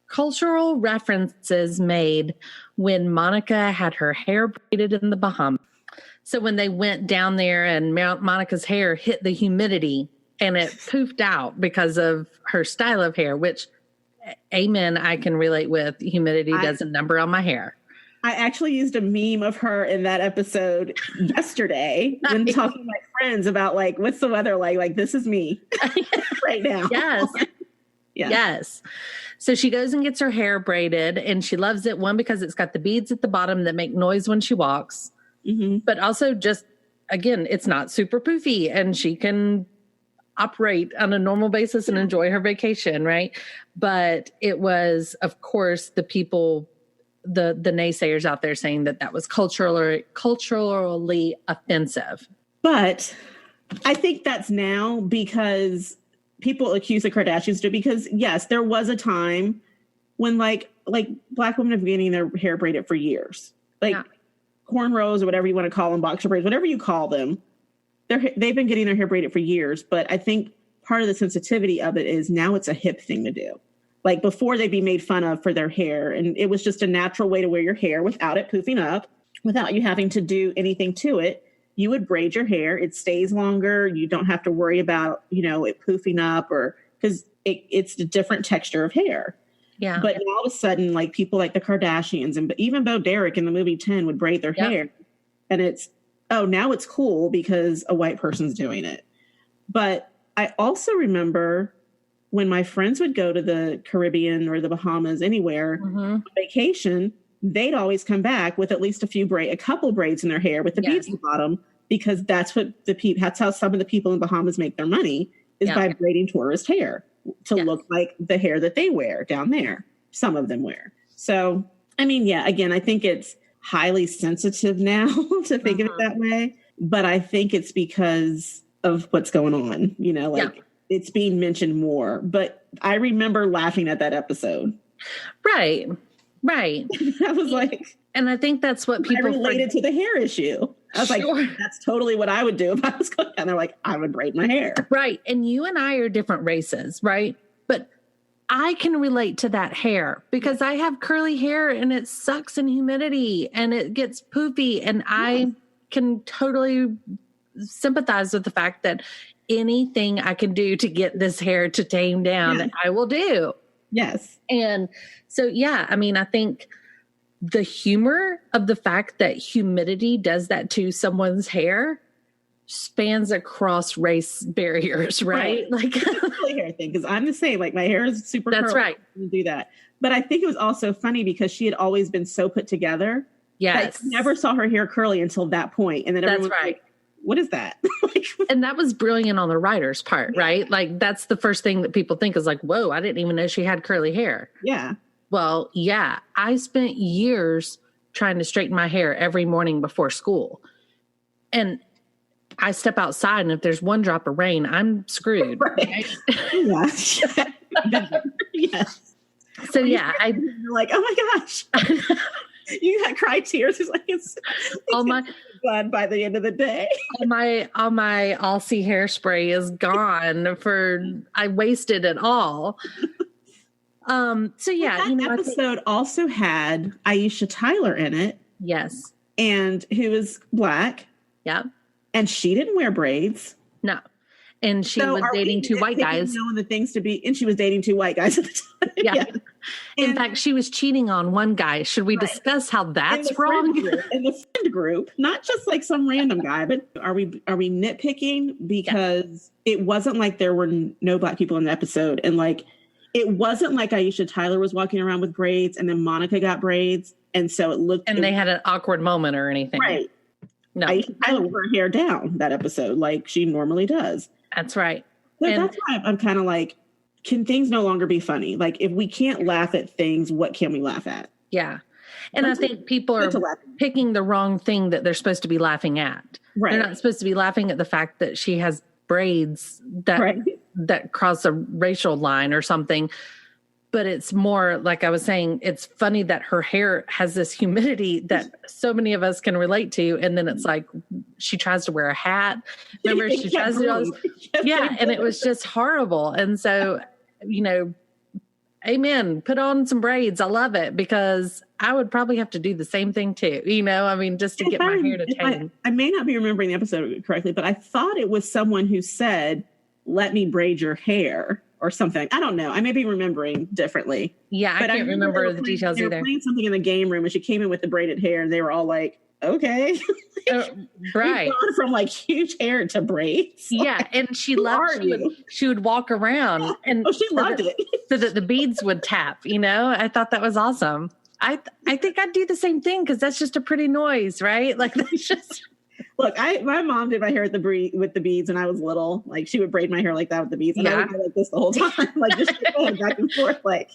cultural references made when Monica had her hair braided in the Bahamas. So when they went down there and Monica's hair hit the humidity and it poofed out because of her style of hair, which, amen, I can relate with. Humidity does a number on my hair. I actually used a meme of her in that episode yesterday when talking to my friends about, like, what's the weather like? Like, this is me right now. Yes. Yes. So she goes and gets her hair braided, and she loves it. One, because it's got the beads at the bottom that make noise when she walks, but also just, again, it's not super poofy, and she can operate on a normal basis and enjoy her vacation, right? But it was, of course, the people, the naysayers out there saying that was culturally offensive. But I think that's now because people accuse the Kardashians of it, because yes, there was a time when like Black women have been getting their hair braided for years, like cornrows or whatever you want to call them, boxer braids, whatever you call them. They've been getting their hair braided for years. But I think part of the sensitivity of it is now it's a hip thing to do. Like, before, they'd be made fun of for their hair, and it was just a natural way to wear your hair without it poofing up, without you having to do anything to it. You would braid your hair. It stays longer. You don't have to worry about, you know, it poofing up, or because it's a different texture of hair. Yeah. But now all of a sudden, like, people like the Kardashians and even Bo Derek in the movie 10 would braid their hair. And now it's cool because a white person's doing it. But I also remember when my friends would go to the Caribbean or the Bahamas, anywhere, on vacation, they'd always come back with at least a couple braids in their hair with the beads at the bottom, because that's what that's how some of the people in Bahamas make their money, is by braiding tourist hair to look like the hair that they wear down there. Some of them wear. So, I mean, yeah, again, I think it's highly sensitive now to think of it that way, but I think it's because of what's going on, you know, like, it's being mentioned more. But I remember laughing at that episode. Right. I was like, and I think that's what people related to the hair issue. I was like, that's totally what I would do if I was going down there. Like, I would braid my hair. Right. And you and I are different races, right? But I can relate to that hair because I have curly hair and it sucks in humidity and it gets poofy. And I can totally sympathize with the fact that anything I can do to get this hair to tame down, I will do. Yes. And so, yeah, I mean, I think the humor of the fact that humidity does that to someone's hair spans across race barriers, right? Like the hair thing, because I'm the same. Like, my hair is super curly. That's right. You do that. But I think it was also funny because she had always been so put together. Yes. That I never saw her hair curly until that point. And then everyone was like, what is that? And that was brilliant on the writer's part, right? Like, that's the first thing that people think is like, whoa, I didn't even know she had curly hair. Yeah. Well, yeah, I spent years trying to straighten my hair every morning before school. And I step outside, and if there's one drop of rain, I'm screwed. Right? Yes. Yes. So, yeah. You're like, oh my gosh. You had cry tears. It's like it's all my blood by the end of the day. all my Aussie hairspray is gone. I wasted it all. So yeah, That episode also had Aisha Tyler in it. Yes. And who is Black. Yeah. And she didn't wear braids. No. And she was dating two white guys. Knowing the things to be, and she was dating two white guys at the time. Yeah. In fact, she was cheating on one guy. Should we discuss how that's wrong? In the friend group, not just like some random guy, but are we nitpicking? Because it wasn't like there were no Black people in the episode. And like, it wasn't like Aisha Tyler was walking around with braids and then Monica got braids. And so it looked. And they had an awkward moment or anything. Right. No. Aisha Tyler wore her hair down that episode like she normally does. That's right. So that's why I'm kind of like, can things no longer be funny? Like, if we can't laugh at things, what can we laugh at? Yeah. And I think people are picking the wrong thing that they're supposed to be laughing at. Right. They're not supposed to be laughing at the fact that she has braids that cross a racial line or something. But it's more, like I was saying, it's funny that her hair has this humidity that so many of us can relate to. And then it's like, she tries to wear a hat. Remember, she tries to do all this. Yeah, and it was just horrible. And so, amen. Put on some braids. I love it because I would probably have to do the same thing too. Just to get my hair to tame. I may not be remembering the episode correctly, but I thought it was someone who said, "Let me braid your hair." Or something. I don't know. I may be remembering differently. Yeah, I can't remember the details either. They were playing something in the game room and she came in with the braided hair and they were all like, okay. Right. We've gone from like huge hair to braids. Yeah. And she would walk around and she loved it. So that the beads would tap, I thought that was awesome. I think I'd do the same thing because that's just a pretty noise, right? Like that's just... Look, my mom did my hair with the beads when I was little. Like she would braid my hair like that with the beads, and I would go like this the whole time, like just going back and forth, like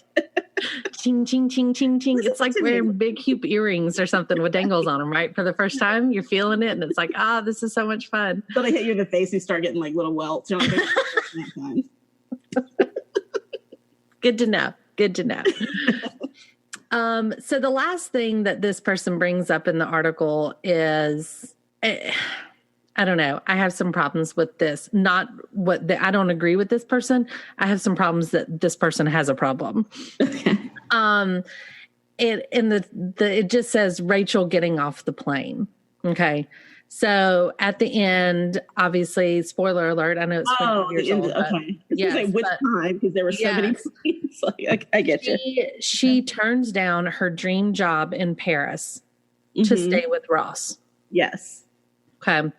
ching ching ching ching ching. It's like wearing big hoop earrings or something with dangles on them, right? For the first time, you're feeling it, and it's like, this is so much fun. So they hit you in the face, you start getting like little welts. You're like, Good to know. Good to know. So the last thing that this person brings up in the article is. I don't know. I have some problems with this. I don't agree with this person. I have some problems that this person has a problem. Okay. It just says Rachel getting off the plane. Okay. So at the end, obviously, spoiler alert. I know it's 20 years old. Okay. Yes, which time? Because there were so many planes. Like, I get you. She turns down her dream job in Paris to stay with Ross. Yes. Okay.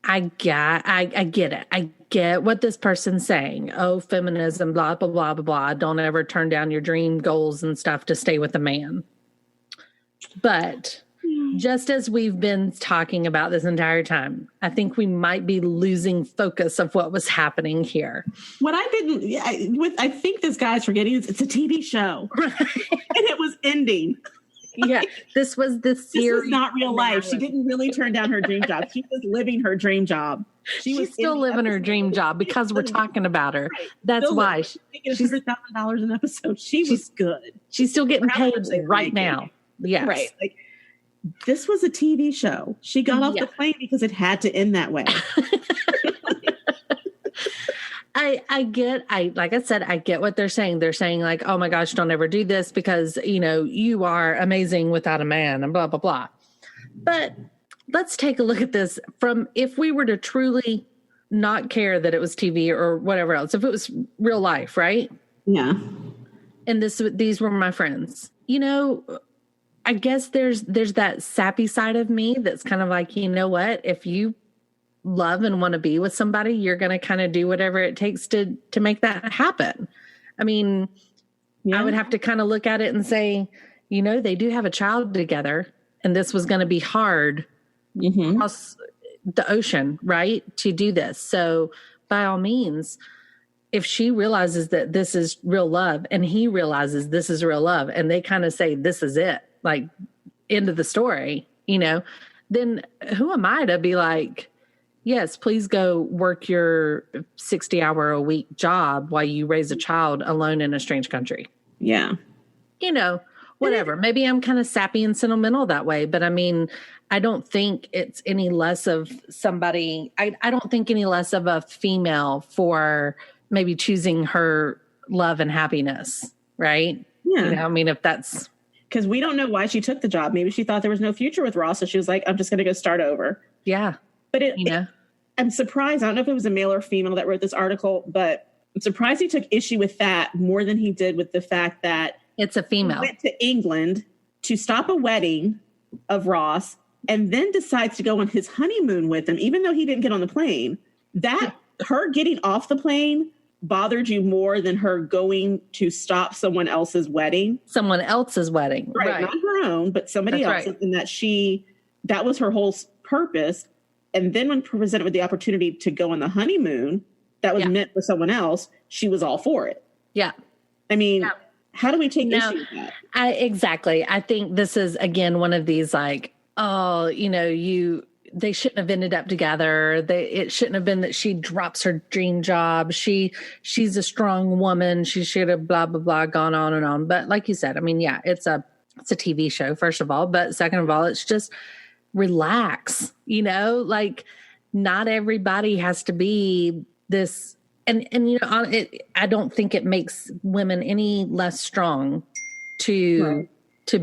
I get it. I get what this person's saying. Oh, feminism, blah, blah, blah, blah, blah. Don't ever turn down your dream goals and stuff to stay with a man. But just as we've been talking about this entire time, I think we might be losing focus of what was happening here. What I think this guy's forgetting is it's a TV show. Right. And it was ending. Yeah, this was the series. This was not real life. She didn't really turn down her dream job. She was living her dream job. She's still living her dream job because we're talking about her. Right. That's still why. She's $100,000 an episode. She was good. She's still getting paid right now. Yes. Right. Like, this was a TV show. She got off the plane because it had to end that way. I get what they're saying. They're saying like, oh my gosh, don't ever do this because, you are amazing without a man and blah, blah, blah. But let's take a look at this from if we were to truly not care that it was TV or whatever else, if it was real life, right? Yeah. And these were my friends, I guess there's that sappy side of me that's kind of like, you know what, if you love and want to be with somebody, you're going to kind of do whatever it takes to make that happen. I mean, I would have to kind of look at it and say, they do have a child together and this was going to be hard across the ocean, right? To do this. So by all means, if she realizes that this is real love and he realizes this is real love and they kind of say, this is it, like end of the story, then who am I to be like, yes, please go work your 60-hour-a-week job while you raise a child alone in a strange country. Yeah. whatever. Maybe I'm kind of sappy and sentimental that way, but I mean, I don't think it's any less of somebody. I don't think any less of a female for maybe choosing her love and happiness, right? Yeah. You know, I mean, if that's because we don't know why she took the job. Maybe she thought there was no future with Ross, so she was like, "I'm just going to go start over." yeah, But I'm surprised. I don't know if it was a male or female that wrote this article, but I'm surprised he took issue with that more than he did with the fact that it's a he female. went to England to stop a wedding of Ross and then decides to go on his honeymoon with him, even though he didn't get on the plane. That her getting off the plane bothered you more than her going to stop someone else's wedding. Someone else's wedding, Right. Not her own, but somebody That's else's. right. And that was her whole purpose. And then when presented with the opportunity to go on the honeymoon that was meant for someone else, she was all for it. Yeah. I mean, how do we take issue with that? Exactly. I think this is, again, one of these like, oh, you know, they shouldn't have ended up together. It shouldn't have been that she drops her dream job. She's a strong woman. She should have blah, blah, blah, gone on and on. But like you said, I mean, yeah, it's a TV show, first of all. But second of all, it's just relax, you know, like not everybody has to be this. And you know, I don't think it makes women any less strong to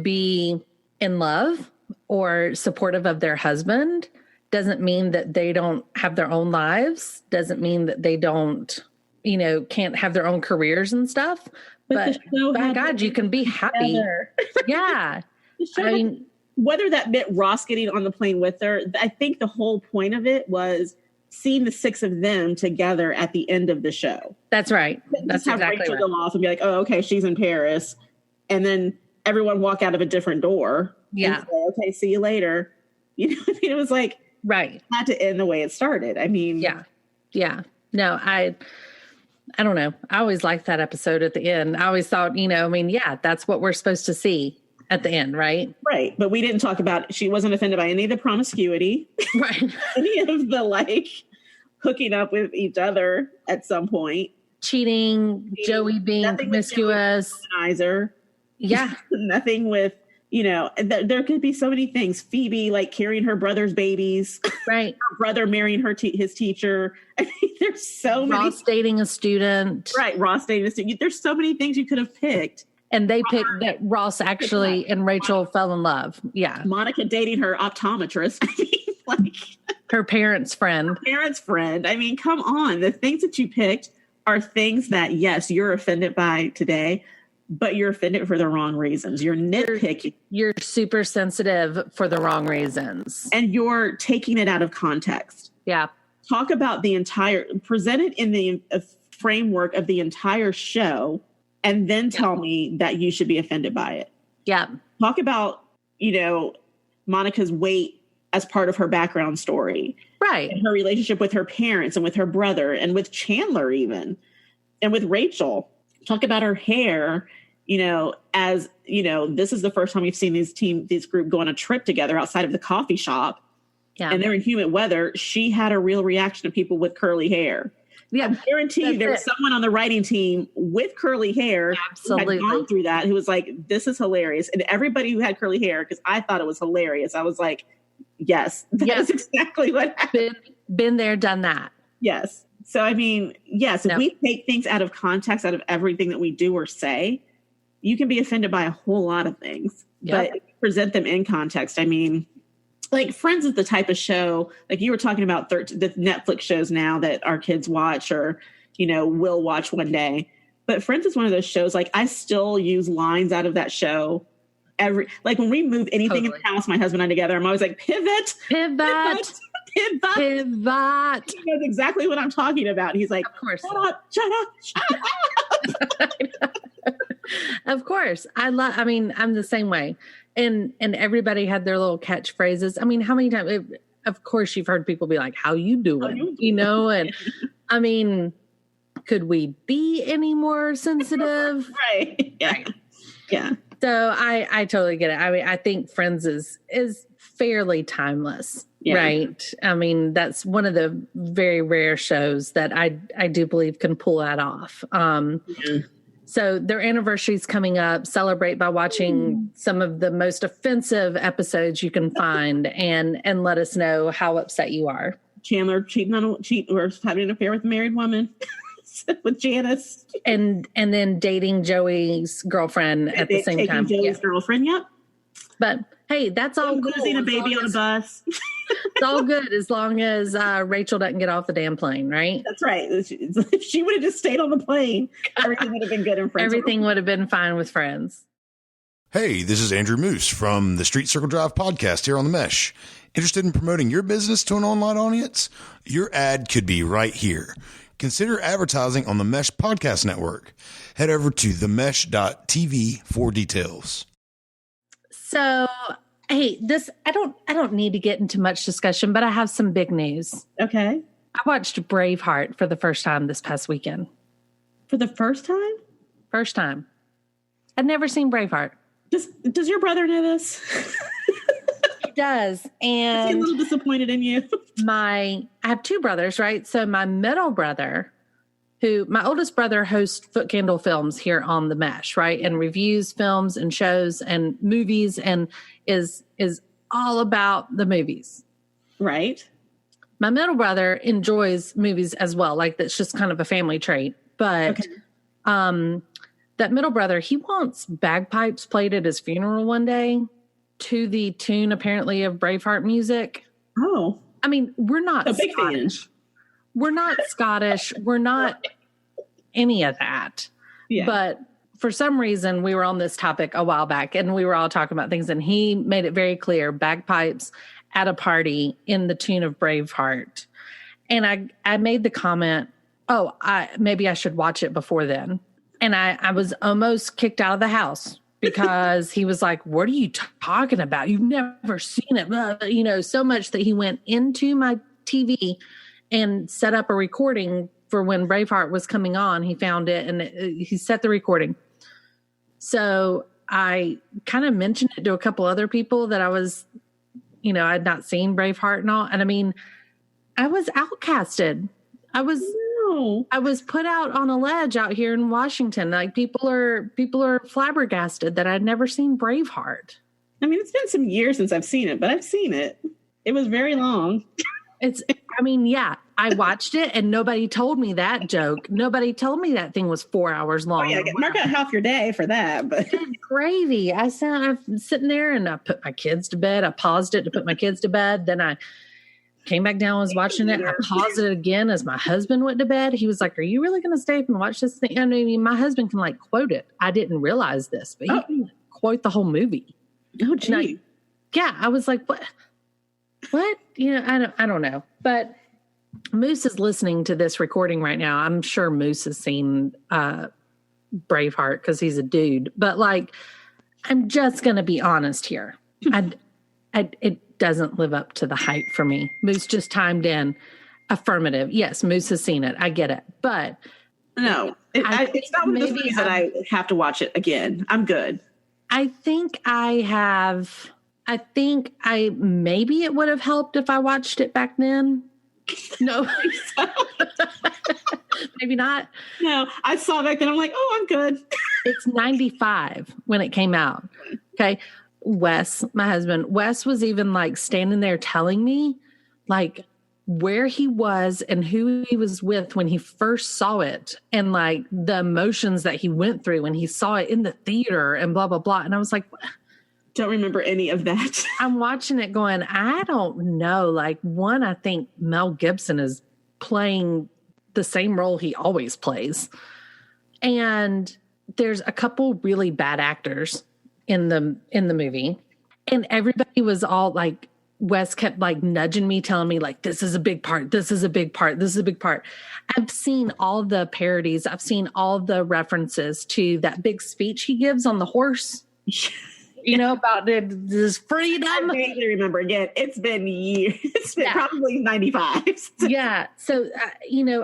be in love or supportive of their husband. Doesn't mean that they don't have their own lives. Doesn't mean that they don't, you know, can't have their own careers and stuff. But by God, you can be happy. Yeah. I mean, whether that meant Ross getting on the plane with her, I think the whole point of it was seeing the six of them together at the end of the show. That's right. That's have exactly Rachel right. go off and be like, "Oh, okay, she's in Paris," and then everyone walk out of a different door. Yeah. And say, okay, see you later. You know, I mean, it was like Right. had to end the way it started. I mean, Yeah. No, I don't know. I always liked that episode at the end. I always thought, you know, I mean, yeah, that's what we're supposed to see at the end, right? right. But we didn't talk about. She wasn't offended by any of the promiscuity, Right. any of the like hooking up with each other at some point. Cheating, Joey being Nothing with promiscuous. Womanizer. Yeah. Nothing with, you know, there could be so many things. Phoebe like carrying her brother's babies, Right. her brother marrying his teacher. I mean, there's so many. Ross dating a student. Right, Ross dating a student. There's so many things you could have picked. And they picked that Ross actually and Rachel fell in love. Yeah. Monica dating her optometrist. I mean, like Her parents' friend. parents' friend. I mean, come on. The things that you picked are things that, yes, you're offended by today, but you're offended for the wrong reasons. You're nitpicking. You're super sensitive for the wrong reasons. And you're taking it out of context. Yeah. Talk about present it in the framework of the entire show, and then tell me that you should be offended by it. Yeah. Talk about, you know, Monica's weight as part of her background story. Right. And her relationship with her parents and with her brother and with Chandler even, and with Rachel. Talk about her hair, you know, as, you know, this is the first time we've seen this group go on a trip together outside of the coffee shop. Yeah. And they're in humid weather. She had a real reaction to people with curly hair. Yeah. I guarantee That's there was it. someone on the writing team with curly hair Absolutely. who had gone through that, who was like, this is hilarious. And everybody who had curly hair, because I thought it was hilarious, I was like, yes, that is exactly what happened. Been there, done that. Yes. So, I mean, yes, if No. we take things out of context, out of everything that we do or say, you can be offended by a whole lot of things. Yep. But if you present them in context, I mean, like Friends is the type of show, like you were talking about the Netflix shows now that our kids watch or, you know, will watch one day. But Friends is one of those shows, like I still use lines out of that show. Like when we move anything in the house, my husband and I together, I'm always like, pivot. Pivot. He knows exactly what I'm talking about. He's like, Of course. shut up. Of course. I'm the same way. And everybody had their little catchphrases. I mean, how many times, of course, you've heard people be like, how you doing? You know, and I mean, could we be any more sensitive? Right. Yeah. Right. Yeah. So I totally get it. I mean, I think Friends is fairly timeless, Yeah. right? I mean, that's one of the very rare shows that I do believe can pull that off. So their anniversary is coming up. Celebrate by watching some of the most offensive episodes you can find, and let us know how upset you are. Chandler cheating or having an affair with a married woman with Janice, and then dating Joey's girlfriend at the same time. Joey's girlfriend. Yep. But hey, that's all good. Losing a baby on a bus. It's all good as long as Rachel doesn't get off the damn plane, right? That's right. If she would have just stayed on the plane, everything would have been good in Friends. Everything would have been fine with Friends. Hey, this is Andrew Moose from the Street Circle Drive podcast here on The Mesh. Interested in promoting your business to an online audience? Your ad could be right here. Consider advertising on the Mesh Podcast Network. Head over to themesh.tv for details. So, hey, I don't need to get into much discussion, but I have some big news. Okay. I watched Braveheart for the first time this past weekend. For the first time? First time. I'd never seen Braveheart. Does your brother know this? He does. And is he a little disappointed in you? I have two brothers, right? So my middle brother, my oldest brother hosts Foot Candle Films here on The Mesh, right? And reviews films and shows and movies and is all about the movies. Right. My middle brother enjoys movies as well. Like that's just kind of a family trait. But that middle brother, he wants bagpipes played at his funeral one day to the tune apparently of Braveheart music. Oh. I mean, we're not a big fan. We're not Scottish. We're not any of that. Yeah. But for some reason, we were on this topic a while back and we were all talking about things. And he made it very clear, bagpipes at a party in the tune of Braveheart. And I made the comment, maybe I should watch it before then. And I was almost kicked out of the house because he was like, what are you talking about? You've never seen it. So much that he went into my TV and set up a recording for when Braveheart was coming on. He found it and he set the recording. So I kind of mentioned it to a couple other people that I was, I'd not seen Braveheart and all. And I mean, I was outcasted. I was put out on a ledge out here in Washington. Like people are flabbergasted that I'd never seen Braveheart. I mean, it's been some years since I've seen it, but I've seen it. It was very long. I watched it and nobody told me that joke. Nobody told me that thing was 4 hours long. Oh, yeah, mark out half your day for that. But good gravy. I'm sitting there and I put my kids to bed. I paused it to put my kids to bed. Then I came back down, was watching it. I paused it again as my husband went to bed. He was like, are you really going to stay up and watch this thing? I mean, my husband can quote it. I didn't realize this, but he can quote the whole movie. Oh, gee. I was like, what? I don't know. But Moose is listening to this recording right now. I'm sure Moose has seen Braveheart because he's a dude. But I'm just going to be honest here. It doesn't live up to the hype for me. Moose just chimed in. Affirmative. Yes, Moose has seen it. I get it. But no, it's not one of those movies that I have to watch it again. I'm good. I think maybe it would have helped if I watched it back then. No, maybe not. No, I saw it back then. I'm like, I'm good. It's 95 when it came out. Okay. Wes, my husband, was even standing there telling me where he was and who he was with when he first saw it and the emotions that he went through when he saw it in the theater and blah, blah, blah. And I was like, don't remember any of that. I'm watching it going, I don't know. I think Mel Gibson is playing the same role he always plays. And there's a couple really bad actors in the movie. And everybody was all Wes kept nudging me, telling me this is a big part. This is a big part. This is a big part. I've seen all the parodies. I've seen all the references to that big speech he gives on the horse. About this freedom. I vaguely remember. Again, it's been years. It's been probably 95. Yeah. So,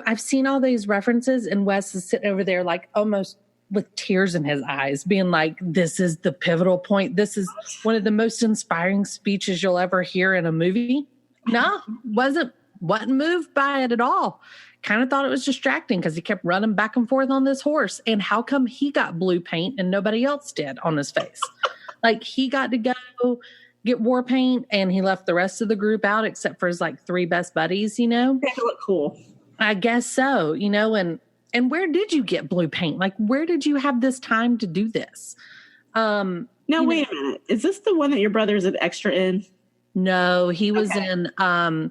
I've seen all these references and Wes is sitting over there almost with tears in his eyes being this is the pivotal point. This is one of the most inspiring speeches you'll ever hear in a movie. No, wasn't moved by it at all. kind of thought it was distracting because he kept running back and forth on this horse. And how come he got blue paint and nobody else did on his face? Like, he got to go get war paint and he left the rest of the group out except for his like 3 best buddies, you know? They look cool. I guess so, you know, and where did you get blue paint? Like, where did you have this time to do this? Now, wait a minute. Is this the one that your brother's an extra in? No, he was in the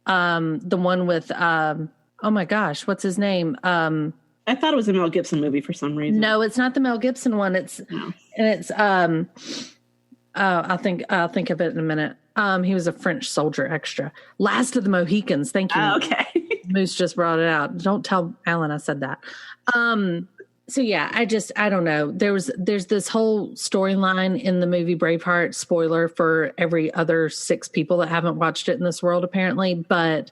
one with oh my gosh, what's his name? I thought it was a Mel Gibson movie for some reason. No, it's not the Mel Gibson one. It's I'll think of it in a minute. He was a French soldier extra. Last of the Mohicans. Thank you. Oh, okay. Moose just brought it out. Don't tell Alan I said that. So yeah, I don't know. There's this whole storyline in the movie Braveheart, spoiler for every other 6 people that haven't watched it in this world apparently, but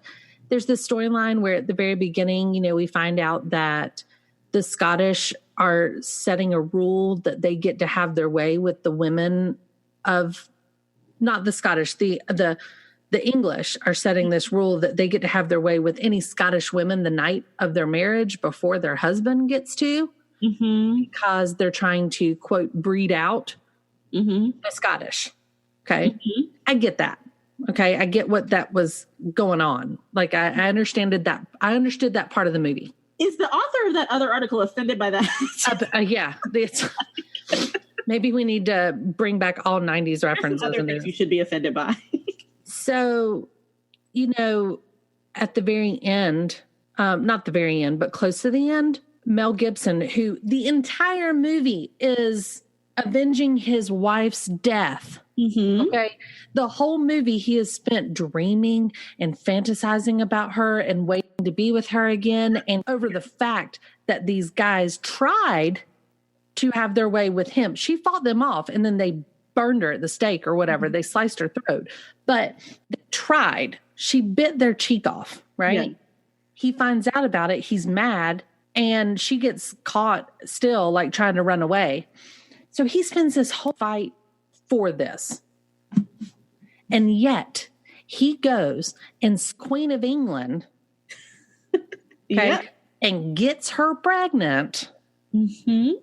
there's this storyline where at the very beginning, you know, we find out that the Scottish are setting a rule that they get to have their way with the women of, not the Scottish, the English are setting this rule that they get to have their way with any Scottish women the night of their marriage before their husband gets to. Mm-hmm. Because they're trying to, quote, breed out the Scottish. Okay. Mm-hmm. I get that. Okay. I get what that was going on. Like, I understood that part of the movie. Is the author of that other article offended by that? Yeah. Maybe we need to bring back all 90s references. Other things you should be offended by. So, you know, at the very end, not the very end, but close to the end, Mel Gibson, who the entire movie is avenging his wife's death. Mm-hmm. Okay. The whole movie he has spent dreaming and fantasizing about her and waiting to be with her again. And over the fact that these guys tried to have their way with him. She fought them off and then they burned her at the stake or whatever. Mm-hmm. They sliced her throat, but they tried. She bit their cheek off, right? Yeah. He finds out about it. He's mad. And she gets caught still, like, trying to run away. So he spends this whole fight for this. And yet he goes and Queen of England, and gets her pregnant. Mm-hmm.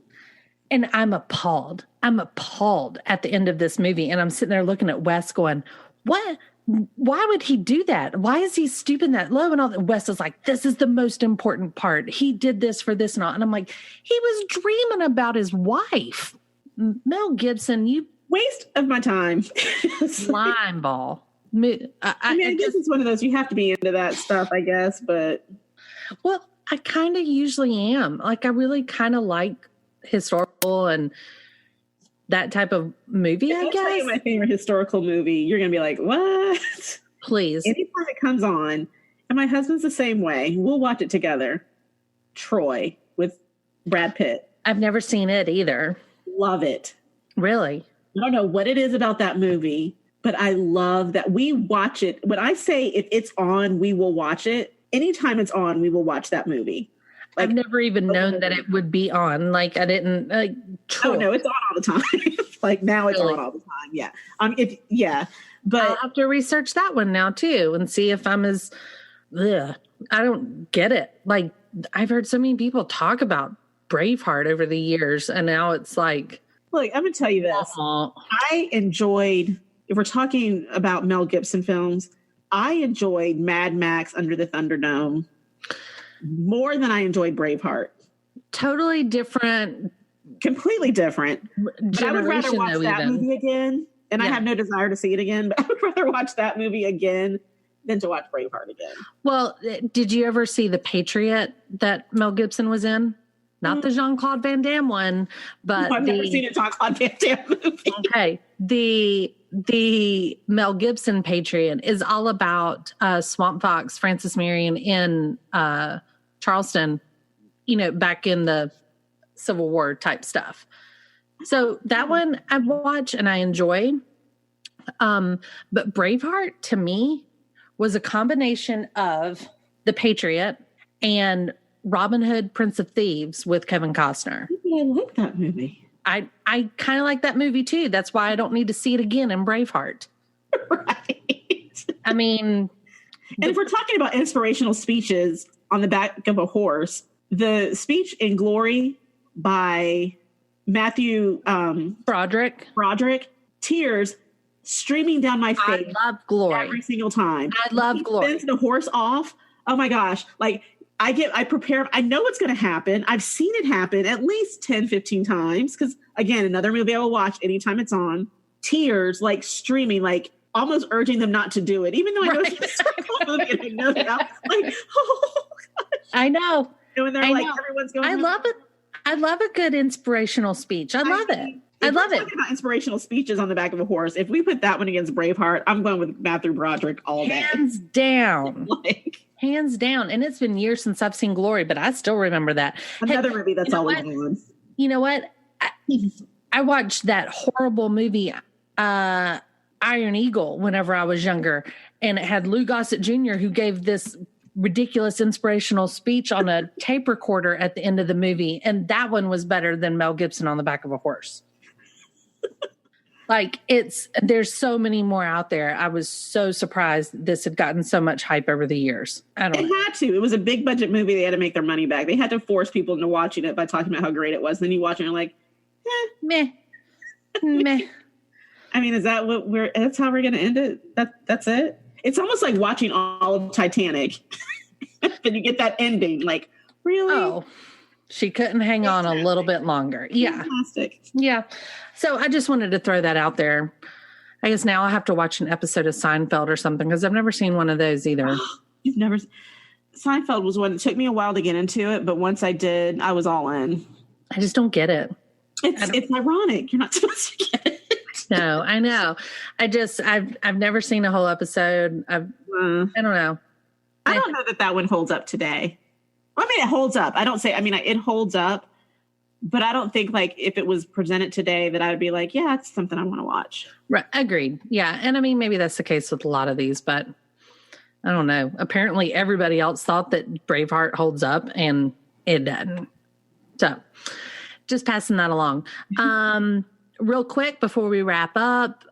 And I'm appalled. I'm appalled at the end of this movie. And I'm sitting there looking at Wes going, what? Why would he do that? Why is he stooping that low? And all that? Wes is like, this is the most important part. He did this for this and all. And I'm like, he was dreaming about his wife. Mel Gibson, you waste of my time. Slime ball. I guess it's one of those, you have to be into that stuff, I guess, but. Well, I kind of usually am. Like, I really kind of like historical and that type of movie, I guess. I'll tell you my favorite historical movie. You're going to be like, what? Please. Anytime it comes on, and my husband's the same way, we'll watch it together. Troy with Brad Pitt. I've never seen it either. Love it. Really? I don't know what it is about that movie, but I love that we watch it. When I say if it's on, we will watch it. Anytime it's on, we will watch that movie. Like, I've never even known that it would be on. Like, I didn't. Oh no, it's on all the time. Like, now it's on all the time. Yeah. But I'll have to research that one now too and see if I'm as. Ugh, I don't get it. Like, I've heard so many people talk about Braveheart over the years, and now it's like. Look, I'm gonna tell you this. I enjoyed. If we're talking about Mel Gibson films, I enjoyed Mad Max Under the Thunderdome more than I enjoyed Braveheart. Totally different. Completely different. But I would rather watch that movie again. And I have no desire to see it again, but I would rather watch that movie again than to watch Braveheart again. Well, did you ever see The Patriot that Mel Gibson was in? Not the Jean-Claude Van Damme one, but I've never seen a Jean-Claude Van Damme movie. Okay. The Mel Gibson Patriot is all about Swamp Fox, Francis Marion in Charleston, you know, back in the Civil War type stuff. So that one I watch and I enjoy. But Braveheart to me was a combination of The Patriot and Robin Hood, Prince of Thieves with Kevin Costner. I like that movie. I kind of like that movie too. That's why I don't need to see it again in Braveheart. Right. I mean, And if we're talking about inspirational speeches on the back of a horse, the speech in Glory by Matthew Broderick, tears streaming down my face. I love Glory every single time. I love Glory. Sends the horse off. Oh my gosh. Like I prepare. I know what's going to happen. I've seen it happen at least 10, 15 times. Because again, another movie I will watch anytime it's on. Tears like streaming, like almost urging them not to do it. Even though I know it's a historical movie and I know that. I'm like, oh gosh. I know. And when they're everyone's going. I love it. I love a good inspirational speech. I love it. I love it. Talking about inspirational speeches on the back of a horse. If we put that one against Braveheart, I'm going with Matthew Broderick all day. Hands down. Hands down. And it's been years since I've seen Glory, but I still remember that. Another movie that's always on. You know what? I watched that horrible movie, Iron Eagle, whenever I was younger. And it had Lou Gossett Jr., who gave this ridiculous inspirational speech on a tape recorder at the end of the movie. And that one was better than Mel Gibson on the back of a horse. Like there's so many more out there. I was so surprised this had gotten so much hype over the years. It had to. It was a big budget movie. They had to make their money back. They had to force people into watching it by talking about how great it was. Then you watch it and you're like, meh. I mean, is that that's how we're going to end it? That's it. It's almost like watching all of Titanic. Then you get that ending. Like, really? Oh, she couldn't hang on a little bit longer. Yeah. Fantastic. Yeah. So I just wanted to throw that out there. I guess now I'll have to watch an episode of Seinfeld or something because I've never seen one of those either. You've never... Seinfeld was one. It took me a while to get into it, but once I did, I was all in. I just don't get it. It's ironic. You're not supposed to get it. No, I know. I've never seen a whole episode. I don't know. I don't know that one holds up today. I mean, it holds up. It holds up, but I don't think like if it was presented today that I would be like, yeah, it's something I want to watch. Right. Agreed. Yeah. And I mean, maybe that's the case with a lot of these, but I don't know. Apparently everybody else thought that Braveheart holds up and it doesn't. So just passing that along. Real quick before we wrap up,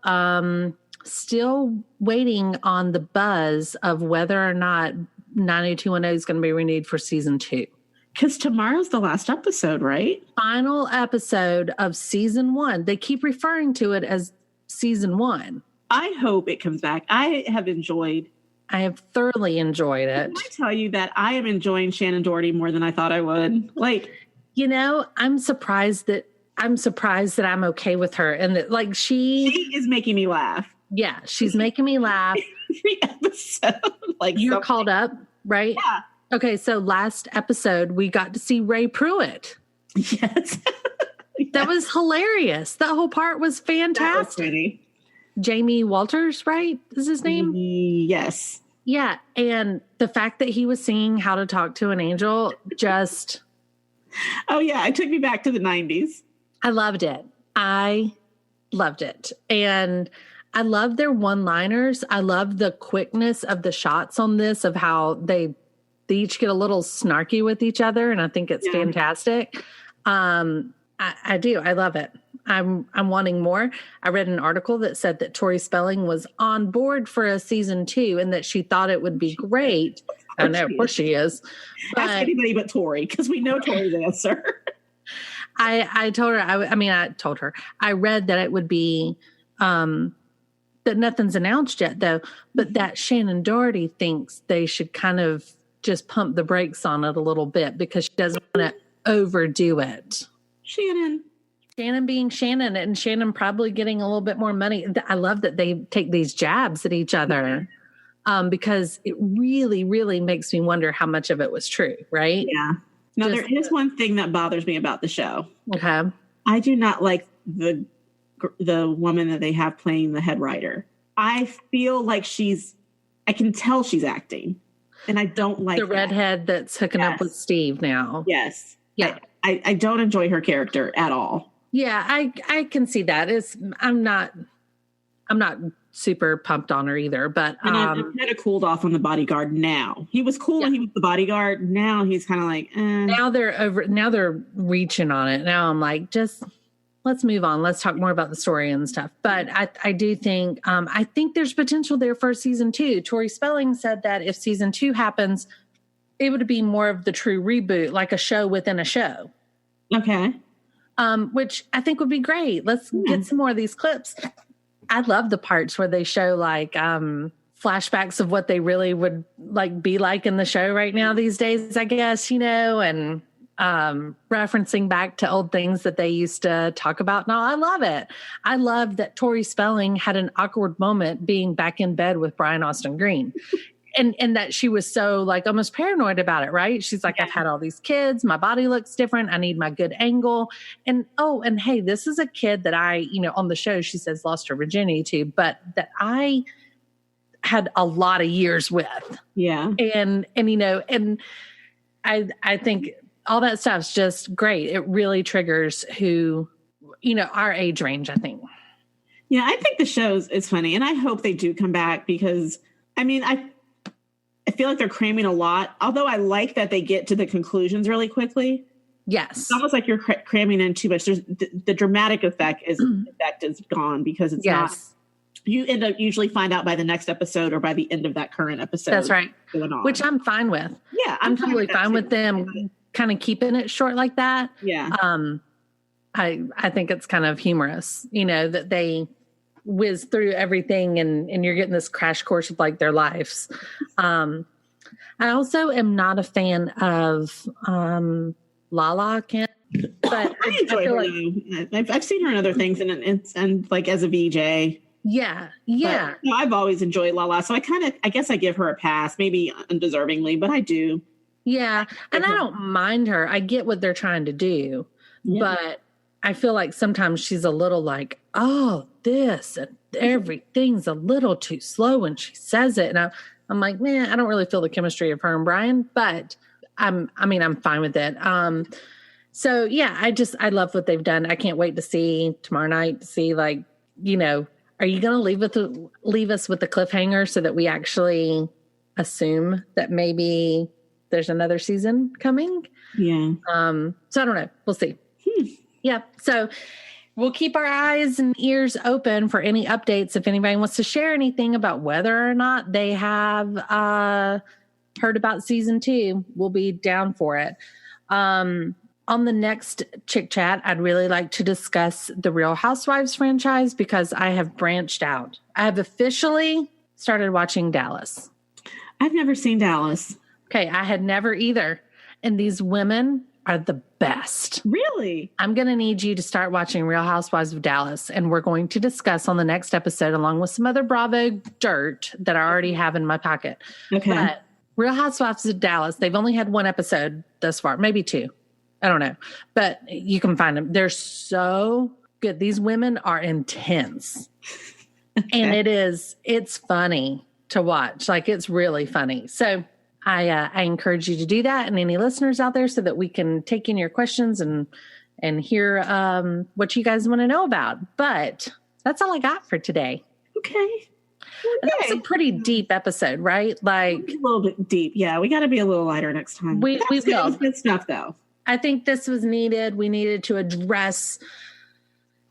still waiting on the buzz of whether or not 90210 is going to be renewed for season 2. Because tomorrow's the last episode, right? Final episode of season 1. They keep referring to it as season 1. I hope it comes back. I have thoroughly enjoyed it. Can I tell you that I am enjoying Shannon Doherty more than I thought I would? Like, you know, I'm surprised that I'm okay with her and that like she is making me laugh. Yeah, she's making me laugh. Every episode, like you're called up, right? Yeah. Okay, so last episode we got to see Ray Pruitt. Yes. That was hilarious. That whole part was fantastic. That was Jamie Walters, right? Is his name? Yes. Yeah, and the fact that he was singing How to Talk to an Angel just... Oh, yeah, it took me back to the 90s. I loved it. And I love their one-liners. I love the quickness of the shots on this, of how they each get a little snarky with each other, and I think it's fantastic. I do. I love it. I'm wanting more. I read an article that said that Tori Spelling was on board for a season 2 and that she thought it would be great. I know, of course she is. Ask anybody but Tori, because we know Tori's answer. I told her, I read that it would be, that nothing's announced yet though, but that Shannon Doherty thinks they should kind of just pump the brakes on it a little bit because she doesn't want to overdo it. Shannon being Shannon, and Shannon probably getting a little bit more money. I love that they take these jabs at each other because it really, really makes me wonder how much of it was true, right? Yeah. Now, there is one thing that bothers me about the show. Okay. I do not like the woman that they have playing the head writer. I feel like I can tell she's acting, and I don't like the redhead that's hooking up with Steve now. Yes. Yeah. I don't enjoy her character at all. Yeah, I can see that. I'm not super pumped on her either, but I'm kind of cooled off on the bodyguard now. He was cool when he was the bodyguard. Now he's kind of like, Now they're reaching on it. Now I'm like, just let's move on. Let's talk more about the story and stuff. But I do think, I think there's potential there for season 2. Tori Spelling said that if season 2 happens, it would be more of the true reboot, like a show within a show. Okay. Which I think would be great. Let's get some more of these clips. I love the parts where they show like flashbacks of what they really would like be like in the show right now these days, I guess, and referencing back to old things that they used to talk about. No, I love it. I love that Tori Spelling had an awkward moment being back in bed with Brian Austin Green. And that she was so like almost paranoid about it, right? She's like, I've had all these kids. My body looks different. I need my good angle. And hey, this is a kid that I, on the show, she says lost her virginity to, but that I had a lot of years with. Yeah. And I think all that stuff's just great. It really triggers who, our age range, I think. Yeah, I think the show's is funny. And I hope they do come back because, I feel like they're cramming a lot, although I like that they get to the conclusions really quickly. Yes. It's almost like you're cramming in too much. There's the dramatic effect is gone because it's not. You end up usually find out by the next episode or by the end of that current episode. That's right. Going on. Which I'm fine with. Yeah. I'm totally fine with them kind of keeping it short like that. Yeah. I think it's kind of humorous, that they whiz through everything and you're getting this crash course of like their lives. I also am not a fan of Lala Kent, but I enjoy her. I've seen her in other things and like as a VJ. Yeah. But, I've always enjoyed Lala, so I guess I give her a pass, maybe undeservingly, but I do. Yeah, and I don't mind her. I get what they're trying to do, but I feel like sometimes she's a little like, oh, this and everything's a little too slow when she says it. And I'm like, man, I don't really feel the chemistry of her and Brian, but I'm fine with it. So yeah, I love what they've done. I can't wait to see tomorrow night to see like, are you going to leave us with the cliffhanger so that we actually assume that maybe there's another season coming? Yeah. So I don't know. We'll see. Yeah. So we'll keep our eyes and ears open for any updates. If anybody wants to share anything about whether or not they have heard about season 2, we'll be down for it. On the next Chick Chat, I'd really like to discuss the Real Housewives franchise because I have branched out. I have officially started watching Dallas. I've never seen Dallas. Okay. I had never either. And these women are the best. Really? I'm going to need you to start watching Real Housewives of Dallas, and we're going to discuss on the next episode, along with some other Bravo dirt that I already have in my pocket. Okay. But Real Housewives of Dallas, they've only had one episode thus far, maybe 2. I don't know. But you can find them. They're so good. These women are intense. Okay. And it's funny to watch. Like, it's really funny. So I encourage you to do that, and any listeners out there, so that we can take in your questions and hear what you guys want to know about. But that's all I got for today. Okay. That was a pretty deep episode, right? Like a little bit deep. Yeah, we got to be a little lighter next time. We will. It was good stuff, though. I think this was needed. We needed to address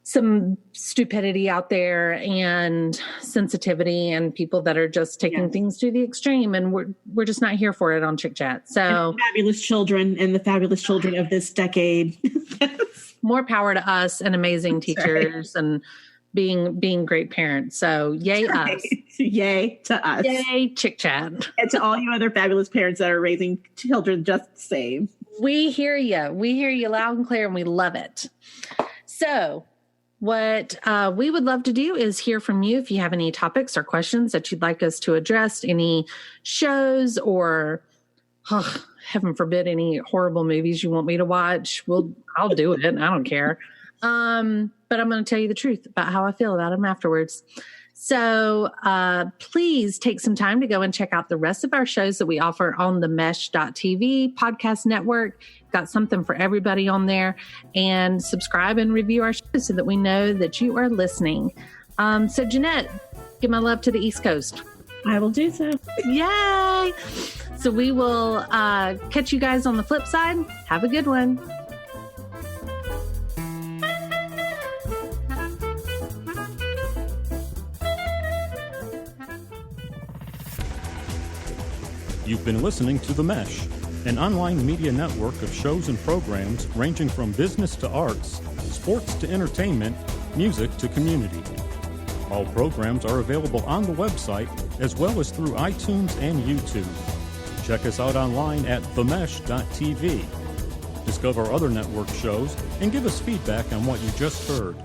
some stupidity out there and sensitivity and people that are just taking things to the extreme, and we're just not here for it on Chick Chat. So fabulous children and the fabulous children of this decade. More power to us and amazing teachers and being great parents. So yay us. Yay to us. Yay Chick Chat. And to all you other fabulous parents that are raising children just the same. We hear you. We hear you loud and clear, and we love it. So what we would love to do is hear from you. If you have any topics or questions that you'd like us to address, any shows or, heaven forbid, any horrible movies you want me to watch, I'll do it. I don't care. But I'm going to tell you the truth about how I feel about them afterwards. So please take some time to go and check out the rest of our shows that we offer on the Mesh.tv podcast network. Got something for everybody on there. And subscribe and review our shows so that we know that you are listening. So Jeanette, give my love to the East Coast. I will do so. Yay! So we will catch you guys on the flip side. Have a good one. You've been listening to The Mesh, an online media network of shows and programs ranging from business to arts, sports to entertainment, music to community. All programs are available on the website as well as through iTunes and YouTube. Check us out online at themesh.tv. Discover other network shows and give us feedback on what you just heard.